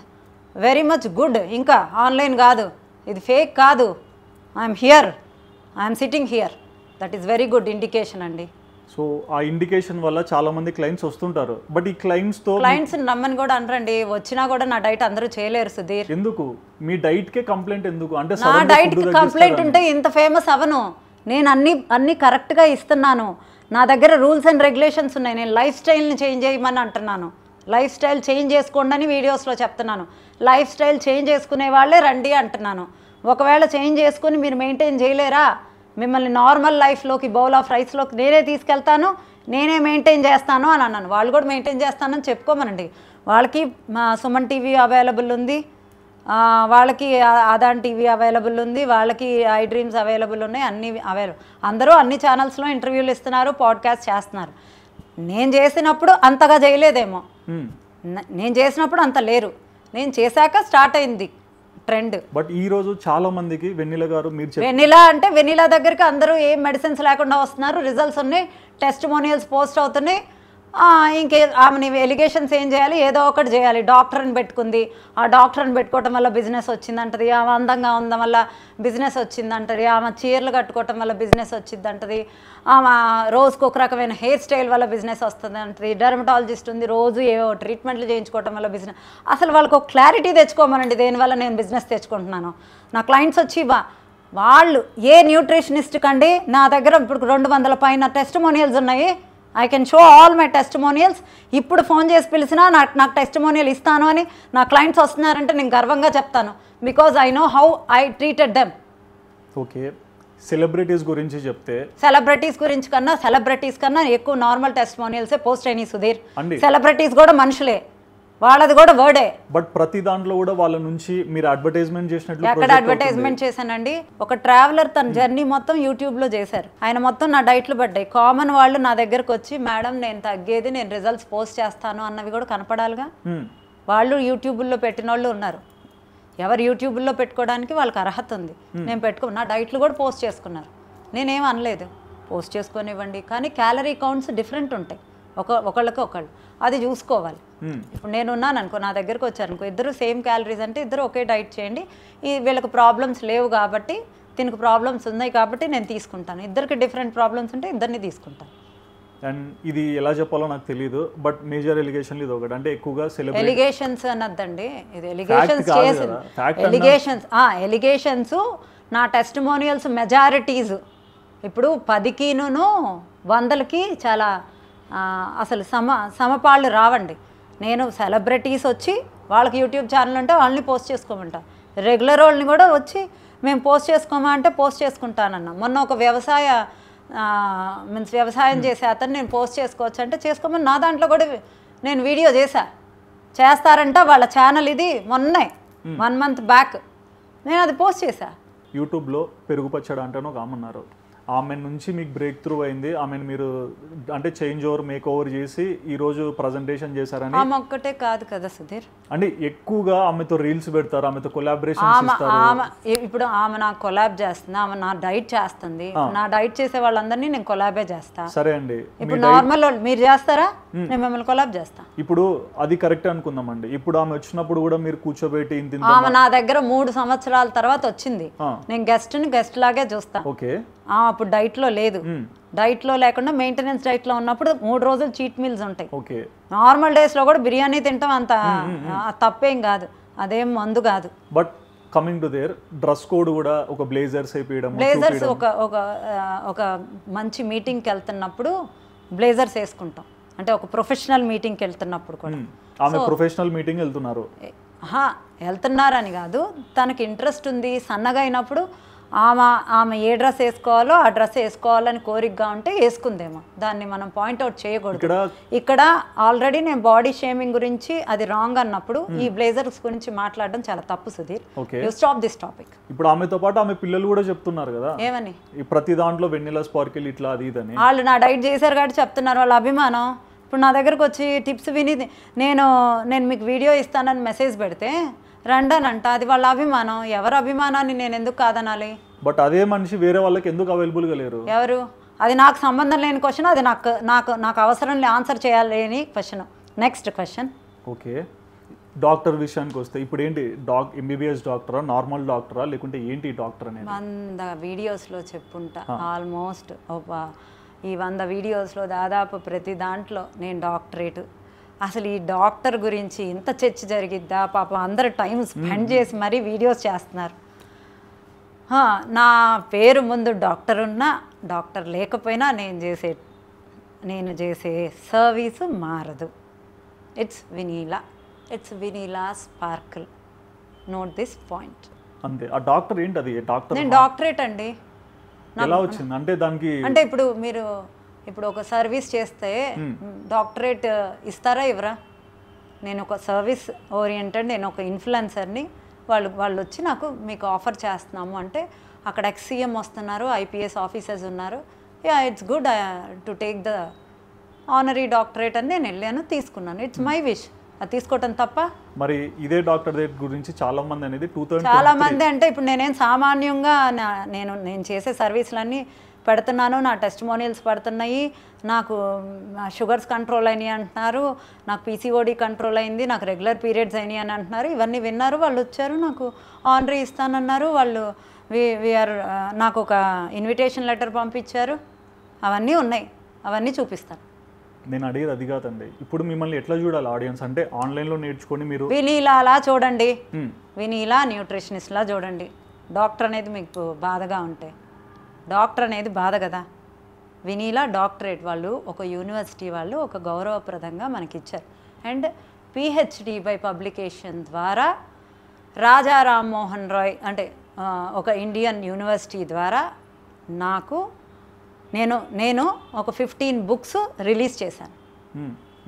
very much good. ఇంకా ఆన్లైన్ కాదు, ఇది ఫేక్ కాదు. I'm here, I'm sitting here. That is very good indication అండి. సో ఆ ఇండికేషన్ వల్ల చాలా మంది క్లయింట్స్ వస్తుంటారు. బట్ ఈ క్లయింట్స్ నమ్మని కూడా అనరండి. వచ్చినా కూడా నా డైట్ అందరూ చేయలేరు సుధీర్. ఎందుకు మీ డైట్ కే కంప్లైంట్ ఎందుకు? అంటే నా డైట్ కి కంప్లైంట్ ఉంటే ఇంత ఫేమస్ అవను. నేను అన్ని కరెక్ట్గా ఇస్తున్నాను. నా దగ్గర రూల్స్ అండ్ రెగ్యులేషన్స్ ఉన్నాయి. నేను లైఫ్ స్టైల్ని చేంజ్ చేయమని అంటున్నాను. లైఫ్ స్టైల్ చేంజ్ చేసుకోండి అని వీడియోస్లో చెప్తున్నాను. లైఫ్ స్టైల్ చేంజ్ చేసుకునే వాళ్ళే రండి అంటున్నాను. ఒకవేళ చేంజ్ చేసుకుని మీరు మెయింటైన్ చేయలేరా, మిమ్మల్ని నార్మల్ లైఫ్లోకి బౌల్ ఆఫ్ రైస్లోకి నేనే తీసుకెళ్తాను, నేనే మెయింటైన్ చేస్తాను అని అన్నాను. వాళ్ళు కూడా మెయింటైన్ చేస్తానని చెప్పుకోమనండి. వాళ్ళకి సుమన్ టీవీ అవైలబుల్ ఉంది, వాళ్ళకి ఆదాన్ టీవీ అవైలబుల్ ఉంది, వాళ్ళకి ఐ డ్రీమ్స్ అవైలబుల్ ఉన్నాయి, అన్నీ అవైలబుల్. అందరూ అన్ని ఛానల్స్లో ఇంటర్వ్యూలు ఇస్తున్నారు, పాడ్కాస్ట్ చేస్తున్నారు. నేను చేసినప్పుడు అంతగా చేయలేదేమో, నేను చేసినప్పుడు అంత లేరు. నేను చేశాక స్టార్ట్ అయింది ట్రెండ్. బట్ ఈ రోజు చాలా మందికి వెన్నెల గారు మీరు వెన్నెలా అంటే వెన్నెలా దగ్గరికి అందరూ ఏం మెడిసిన్స్ లేకుండా వస్తున్నారు, రిజల్ట్స్ ఉన్నాయి, టెస్టిమోనియల్స్ పోస్ట్ అవుతున్నాయి. ఇంకే ఆమెని ఎలిగేషన్స్ ఏం చేయాలి, ఏదో ఒకటి చేయాలి. డాక్టర్ని పెట్టుకుంది, ఆ డాక్టర్ని పెట్టుకోవటం వల్ల బిజినెస్ వచ్చిందంటది. ఆమె అందంగా ఉండడం వల్ల బిజినెస్ వచ్చిందంటది. ఆమె చీరలు కట్టుకోవటం వల్ల బిజినెస్ వచ్చిందంటది. ఆమె రోజుకు ఒక రకమైన హెయిర్ స్టైల్ వల్ల బిజినెస్ వస్తుంది అంటది. డెర్మటాలజిస్ట్ ఉంది, రోజు ఏవో ట్రీట్మెంట్లు చేయించుకోవటం వల్ల బిజినెస్. అసలు వాళ్ళకు ఒక క్లారిటీ తెచ్చుకోమనండి, దేనివల్ల నేను బిజినెస్ తెచ్చుకుంటున్నాను. నా క్లయింట్స్ వచ్చి వాళ్ళు ఏ న్యూట్రిషనిస్ట్ కండి నా దగ్గర ఇప్పుడు 200 పైన టెస్టిమోనియల్స్ ఉన్నాయి. I can show all my testimonials. ఇప్పుడు ఫోన్ చేసి పిలిచినా నాకు టెస్టిమోనియల్ ఇస్తాను అని నా క్లయింట్స్ వస్తున్నారంటే నేను గర్వంగా చెప్తాను. Because I know how I treated them. Okay, celebrities గురించి చెప్తే సెలబ్రిటీస్ కన్నా ఎక్కువ నార్మల్ టెస్టిమోనియల్సే పోస్ట్ అయినాయి సుధీర్. సెలబ్రిటీస్ కూడా మనుషులే, వాళ్ళది కూడా వర్డే. బట్ ప్రతి దాంట్లో కూడా వాళ్ళ నుంచి మీరు అడ్వర్టైజ్మెంట్ చేసినట్లు ఎక్కడ అడ్వర్టైజ్మెంట్ చేశానండి? ఒక ట్రావెలర్ తన జర్నీ మొత్తం యూట్యూబ్లో చేశారు. ఆయన మొత్తం నా డైట్లు పడ్డాయి. కామన్ వాళ్ళు నా దగ్గరకు వచ్చి మేడం నేను తగ్గేది, నేను రిజల్ట్స్ పోస్ట్ చేస్తాను అన్నవి కూడా కనపడాలిగా. వాళ్ళు యూట్యూబ్లో పెట్టిన వాళ్ళు ఉన్నారు. ఎవరు యూట్యూబ్లో పెట్టుకోవడానికి వాళ్ళకి అర్హత ఉంది. నేను నా డైట్లు కూడా పోస్ట్ చేసుకున్నారు. నేనేం అనలేదు, పోస్ట్ చేసుకొనివ్వండి. కానీ క్యాలరీ కౌంట్స్ డిఫరెంట్ ఉంటాయి ఒకళ్ళకి ఒకళ్ళు, అది చూసుకోవాలి. ఇప్పుడు నేను ఉన్నాను అనుకో, నా దగ్గరకు వచ్చారు అనుకో, ఇద్దరు సేమ్ క్యాలరీస్ అంటే ఇద్దరు ఒకే డైట్ చేయండి. వీళ్ళకి ప్రాబ్లమ్స్ లేవు కాబట్టి, దీనికి ప్రాబ్లమ్స్ ఉన్నాయి కాబట్టి నేను తీసుకుంటాను. ఇద్దరికి డిఫరెంట్ ప్రాబ్లమ్స్ ఉంటే ఇద్దరిని తీసుకుంటాను. అండ్ ఇది ఎలా చెప్పాలో నాకు తెలియదు, బట్ మేజర్ ఎలిగేషన్ ఇది ఒకటి. అంటే ఎక్కువగా ఎలిగేషన్స్ అనద్దండి, ఇది ఎలిగేషన్స్. నా టెస్టిమోనియల్స్ మెజారిటీస్ ఇప్పుడు 10కి 100కి చాలా అసలు సమపాళ్ళు రావండి. నేను సెలబ్రిటీస్ వచ్చి వాళ్ళకి యూట్యూబ్ ఛానల్ ఉంటే వాళ్ళని పోస్ట్ చేసుకోమంటా. రెగ్యులర్ వాళ్ళని కూడా వచ్చి మేము పోస్ట్ చేసుకోమా అంటే పోస్ట్ చేసుకుంటానన్నా. మొన్న ఒక వ్యవసాయం చేసే అతను నేను పోస్ట్ చేసుకోవచ్చు అంటే చేసుకోమని నా దాంట్లో కూడా నేను వీడియో చేశా. చేస్తారంట. వాళ్ళ ఛానల్ ఇది మొన్నే 1 month బ్యాక్ నేను అది పోస్ట్ చేశా. యూట్యూబ్లో పెరుగు పచ్చడి అంటేనే ఒక ఆమె ఉన్నారు, ఆమె నుంచి మీకు బ్రేక్ త్రూ అయింది, ఆమెను మీరు అంటే చేంజ్ ఓవర్ మేక్ ఓవర్ చేసి ఈరోజు ప్రజెంటేషన్ చేశారని. ఆమె ఒక్కటే కాదు కదా సుధీర్, అంటే ఎక్కువగా ఆమెతో రీల్స్ పెడతారు, ఆమెతో కొలాబరేషన్ ఇస్తారు. ఆమె ఇప్పుడు ఆమె నాకు కొలాబ్ చేస్తుంది, ఆమె నా డైట్ చేస్తుంది, నా డైట్ చేసే వాళ్ళందరినీ నేను కొలాబే చేస్తా. సరే అండి, ఇప్పుడు నార్మల్ మీరు చేస్తారా, నేను మిమ్మల్ని కొలాబ్ చేస్తా. ఇప్పుడు అది కరెక్ట్ అనుకుందామండి. ఇప్పుడు ఆమె వచ్చినప్పుడు కూడా మీరు కూర్చోబెట్టి ఇంత ఆమె నా దగ్గర 3 సంవత్సరాల తర్వాత వచ్చింది. నేను గెస్ట్ లాగే చూస్తా. ఓకే, అప్పుడు డైట్ లో లేదు, డైట్ లో లేకుండా మెయింటెనెన్స్ డైట్ లో ఉన్నప్పుడు 3 రోజులు చీట్ మీల్స్ ఉంటాయి. ఓకే, నార్మల్ డేస్ లో కూడా బిర్యానీ తింటాం, అంత తప్పేం కాదు, అదేం మందు కాదు. But coming to their dress code కూడా ఒక బ్లేజర్స్ అయిపోయడం, బ్లేజర్స్ ఒక మంచి మీటింగ్కి వెళ్తున్నప్పుడు బ్లేజర్స్ వేసుకుంటాం, అంటే ఒక ప్రొఫెషనల్ మీటింగ్కి వెళ్తున్నప్పుడు కూడా. ఆమె ప్రొఫెషనల్ మీటింగ్ వెళ్తున్నారని కాదు, తనకి ఇంట్రెస్ట్ ఉంది, సన్నగా అయినప్పుడు ఆమె ఏ డ్రెస్ వేసుకోవాలో ఆ డ్రెస్ వేసుకోవాలని కోరికగా ఉంటే వేసుకుందేమో, దాన్ని మనం పాయింట్అవుట్ చేయకూడదు. ఇక్కడ ఆల్రెడీ నేను బాడీ షేమింగ్ గురించి అది రాంగ్ అన్నప్పుడు ఈ బ్లేజర్స్ గురించి మాట్లాడడం చాలా తప్పు Sudheer. You stop this topic. ఇప్పుడు ఆమెతో పాటు ఆమె పిల్లలు కూడా చెప్తున్నారు కదా ఏమని, ప్రతి దాంట్లో వెన్నెలా స్పార్కిల్ ఇట్లా అది ఇదని. వాళ్ళు నా డైట్ చేశారు కాబట్టి చెప్తున్నారు, వాళ్ళ అభిమానం. ఇప్పుడు నా దగ్గరకు వచ్చి టిప్స్ విని నేను మీకు వీడియో ఇస్తానని మెసేజ్ పెడితే రండనంట, అది వాళ్ళ అభిమానం. ఎవరి అభిమానాన్ని నేను ఎందుకు కాదనాలి? బట్ అదే మనిషి వేరే వాళ్ళకి ఎందుకు అవైలబుల్గా లేరు? ఎవరు? అది నాకు సంబంధం లేని క్వశ్చన్, అది నాకు అవసరం ఆన్సర్ చేయాలని question. Next question. Okay, doctor విషయానికి వస్తే ఇప్పుడు ఏంటి, ఎంబీబీఎస్ డాక్టరా, నార్మల్ డాక్టరా, లేకుంటే ఏంటి డాక్టర్ అనేది? 100 వీడియోస్లో చెప్పుంటా, ఆల్మోస్ట్ ఈ 100 వీడియోస్లో దాదాపు ప్రతి దాంట్లో నేను డాక్టరేట్. అసలు ఈ డాక్టర్ గురించి ఇంత చర్చ జరిగిద్దా? పాపం అందరు టైం స్పెండ్ చేసి మరీ వీడియోస్ చేస్తున్నారు. నా పేరు ముందు డాక్టర్ ఉన్నా డాక్టర్ లేకపోయినా నేను చేసే సర్వీసు మారదు. It's vanilla sparkle. Note this point. అంతే. ఆ డాక్టర్ ఏంటి? అది డాక్టర్, నేను డాక్టరేట్ అండి. ఎలా వచ్చింది అంటే దానికి? అంటే ఇప్పుడు ఒక సర్వీస్ చేస్తే డాక్టరేట్ ఇస్తారా ఇవ్వరా? నేను ఒక సర్వీస్ ఓరియంటెడ్, నేను ఒక ఇన్ఫ్లుయెన్సర్ని, వాళ్ళు వచ్చి మీకు ఆఫర్ చేస్తున్నాము అంటే అక్కడ ఎక్స్సీఎం వస్తున్నారు, ఐపీఎస్ ఆఫీసర్స్ ఉన్నారు, it's good to take the honorary doctorate అని నేను వెళ్ళాను, తీసుకున్నాను. It's my wish. అది తీసుకోవటం తప్ప? మరి ఇదే డాక్టర్ గురించి చాలా మంది అనేది చాలా మంది అంటే ఇప్పుడు నేనేం సామాన్యంగా నేను చేసే సర్వీసులన్నీ పెడుతున్నాను, నా టెస్టిమోనియల్స్ పడుతున్నాయి, నాకు షుగర్స్ కంట్రోల్ అయినాయి అంటున్నారు, నాకు పీసీఓడి కంట్రోల్ అయింది, నాకు రెగ్యులర్ పీరియడ్స్ అయినాయి అని అంటున్నారు. ఇవన్నీ విన్నారు, వాళ్ళు వచ్చారు, నాకు ఆనరీ ఇస్తానన్నారు. వాళ్ళు నాకు ఒక ఇన్విటేషన్ లెటర్ పంపించారు. అవన్నీ ఉన్నాయి, అవన్నీ చూపిస్తాను. నేను అడిగేది అది కాదండి. ఇప్పుడు మిమ్మల్ని ఎట్లా చూడాలి ఆడియన్స్? అంటే ఆన్లైన్లో నేర్చుకొని మీరు వినీలాలా చూడండి, వినీలా న్యూట్రిషనిస్ట్లా చూడండి. డాక్టర్ అనేది మీకు బాధగా ఉంటే, డాక్టర్ అనేది బాధ కదా. వినీలా డాక్టరేట్ వాళ్ళు ఒక యూనివర్సిటీ వాళ్ళు ఒక గౌరవప్రదంగా మనకిచ్చారు. అండ్ పిహెచ్డి బై పబ్లికేషన్ ద్వారా రాజా రామ్మోహన్ రాయ్ అంటే ఒక ఇండియన్ యూనివర్సిటీ ద్వారా నేను ఒక 15 బుక్స్ రిలీజ్ చేశాను.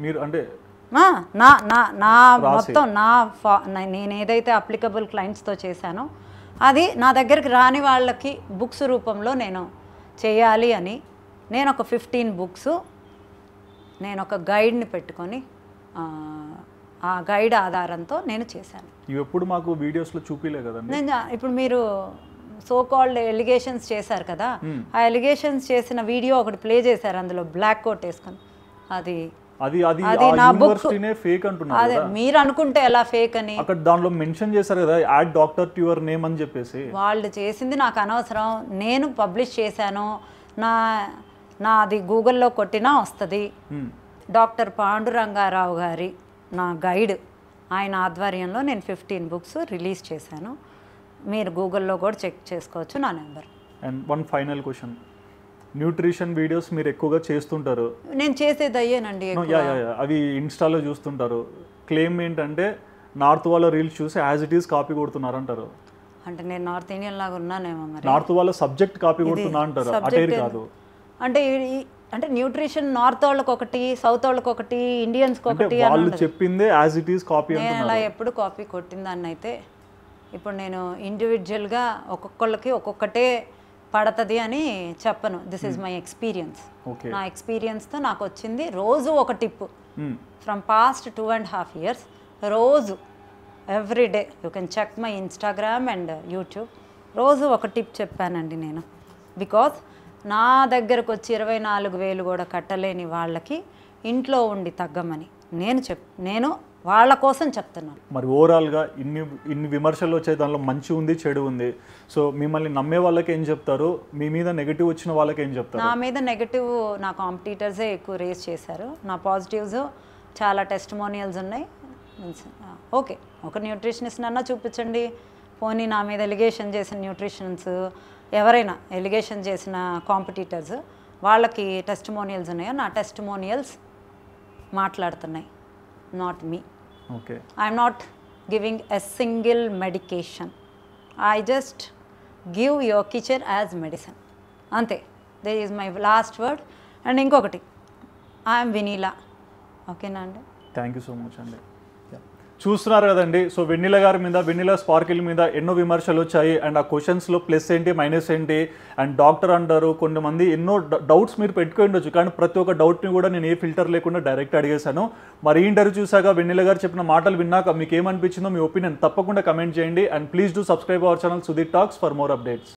మీరు అంటే నా మొత్తం నేను ఏదైతే అప్లికబుల్ క్లయింట్స్తో చేశానో అది నా దగ్గరికి రాని వాళ్ళకి బుక్స్ రూపంలో నేను చేయాలి అని నేను ఒక 15 బుక్స్ నేను ఒక గైడ్ని పెట్టుకొని ఆ గైడ్ ఆధారంతో నేను చేశాను. ఇవి ఎప్పుడు మాకు వీడియోస్లో చూపిలే కదండి. నేను ఇప్పుడు మీరు సో కాల్డ్ ఎలిగేషన్స్ చేశారు కదా, ఆ ఎలిగేషన్స్ చేసిన వీడియో ఒకటి ప్లే చేశారు, అందులో బ్లాక్ కోట్ వేసుకొని. అది నా బుక్ ఫేక్ అంటున్నారు. అదే మీరు అనుకుంటే ఎలా ఫేక్ అని? అక్కడ దానిలో మెన్షన్ చేశారు కదా, add doctor to your name అని చెప్పేసి. వాళ్ళు చేసింది నాకు అనవసరం. నేను పబ్లిష్ చేశాను, నాది గూగుల్లో కొట్టినా వస్తుంది. డాక్టర్ పాండురంగారావు గారి నా గైడ్, ఆయన ఆధ్వర్యంలో నేను 15 బుక్స్ రిలీజ్ చేశాను. మీరు గూగుల్లో కూడా చెక్ చేసుకోవచ్చు నా number. And one final question, nutrition videos మీరు ఎక్కువగా చేస్తుంటారు. నేను చేసేది అయ్యేనండి. అవి ఇన్స్టాలో చూస్తుంటారు. క్లెయిమ్ ఏంటంటే నార్త్ వాళ్ళ రీల్స్ చూసి యాజ్ ఇట్ ఈస్ కాపీ కొడుతున్నారు అంటారు. అంటే నేను నార్త్ ఇండియన్ లాగా ఉన్నానేమో మరి. నార్త్ వాళ్ళ సబ్జెక్ట్ కాపీ కొడుతున్నా అంటారు, అటేర్ కాదు. అంటే అంటే న్యూట్రిషన్ నార్త్ వాళ్ళకి ఒకటి, సౌత్ వాళ్ళకి ఒకటి, ఇండియన్స్కి అంటే ఒకటి అని వాళ్ళు ఉండదు. చెప్పిందే యాజ్ ఇట్ ఈస్ కాపీ నేను అంటున్నారు. అలా ఎప్పుడు కాపీ కొట్టిందాన్ని అయితే ఇప్పుడు నేను ఇండివిజువల్గా ఒక్కొక్కళ్ళకి ఒక్కొక్కటే పడుతుంది అని చెప్పను. This is my experience. Okay. నా ఎక్స్పీరియన్స్తో నాకు వచ్చింది. రోజు ఒక టిప్ ఫ్రమ్ పాస్ట్ 2.5 years, రోజు every day you can check my Instagram and YouTube. రోజు ఒక టిప్ చెప్పానండి నేను. బికాజ్ నా దగ్గరకు వచ్చి 24,000 కూడా కట్టలేని వాళ్ళకి ఇంట్లో ఉండి తగ్గమని నేను వాళ్ళ కోసం చెప్తున్నాను. మరి ఓవరాల్గా ఇన్ని విమర్శలు వచ్చే దానిలో మంచి ఉంది, చెడు ఉంది. సో మిమ్మల్ని నమ్మే వాళ్ళకి ఏం చెప్తారు, మీ మీద నెగిటివ్ వచ్చిన వాళ్ళకి ఏం చెప్తారు? నా మీద నెగిటివ్ నా కాంపిటీటర్సే ఎక్కువ రేస్ చేశారు. నా పాజిటివ్స్ చాలా టెస్టిమోనియల్స్ ఉన్నాయి. ఓకే, ఒక న్యూట్రిషనిస్ట్ అన్నా చూపించండి. పోనీ నా మీద ఎలిగేషన్ చేసిన న్యూట్రిషన్స్ ఎవరైనా ఎలిగేషన్ చేసిన కాంపిటీటర్స్ వాళ్ళకి టెస్టిమోనియల్స్ ఉన్నాయో, నా టెస్టిమోనియల్స్ మాట్లాడుతున్నాయి, not me. Okay. I'm not giving a single medication. I just give your kitchen as medicine, అంతే. They is my last word. And ఇంకొకటి, ఐఎమ్ వినీలా. ఓకేనా అండి? థ్యాంక్ యూ సో మచ్ అండి. చూస్తున్నారు కదండి. సో వెన్నెల గారి మీద, వెన్నెల స్పార్కిల్ మీద ఎన్నో విమర్శలు వచ్చాయి. అండ్ ఆ క్వశ్చన్స్లో ప్లస్ ఏంటి, మైనస్ ఏంటి, అండ్ డాక్టర్ అంటారు. కొంతమంది ఎన్నో డౌట్స్ మీరు పెట్టుకుని ఉండొచ్చు, కానీ ప్రతి ఒక్క డౌట్ని కూడా నేను ఏ ఫిల్టర్ లేకుండా డైరెక్ట్ అడిగేశాను. మరి ఈ ఇంటర్వ్యూ చూసాక, వెన్నెల గారు చెప్పిన మాటలు విన్నాక మీకు ఏమనిపించిందో మీ ఒపీనియన్ తప్పకుండా కమెంట్ చేయండి. And please do subscribe our channel Sudheer talks for more updates.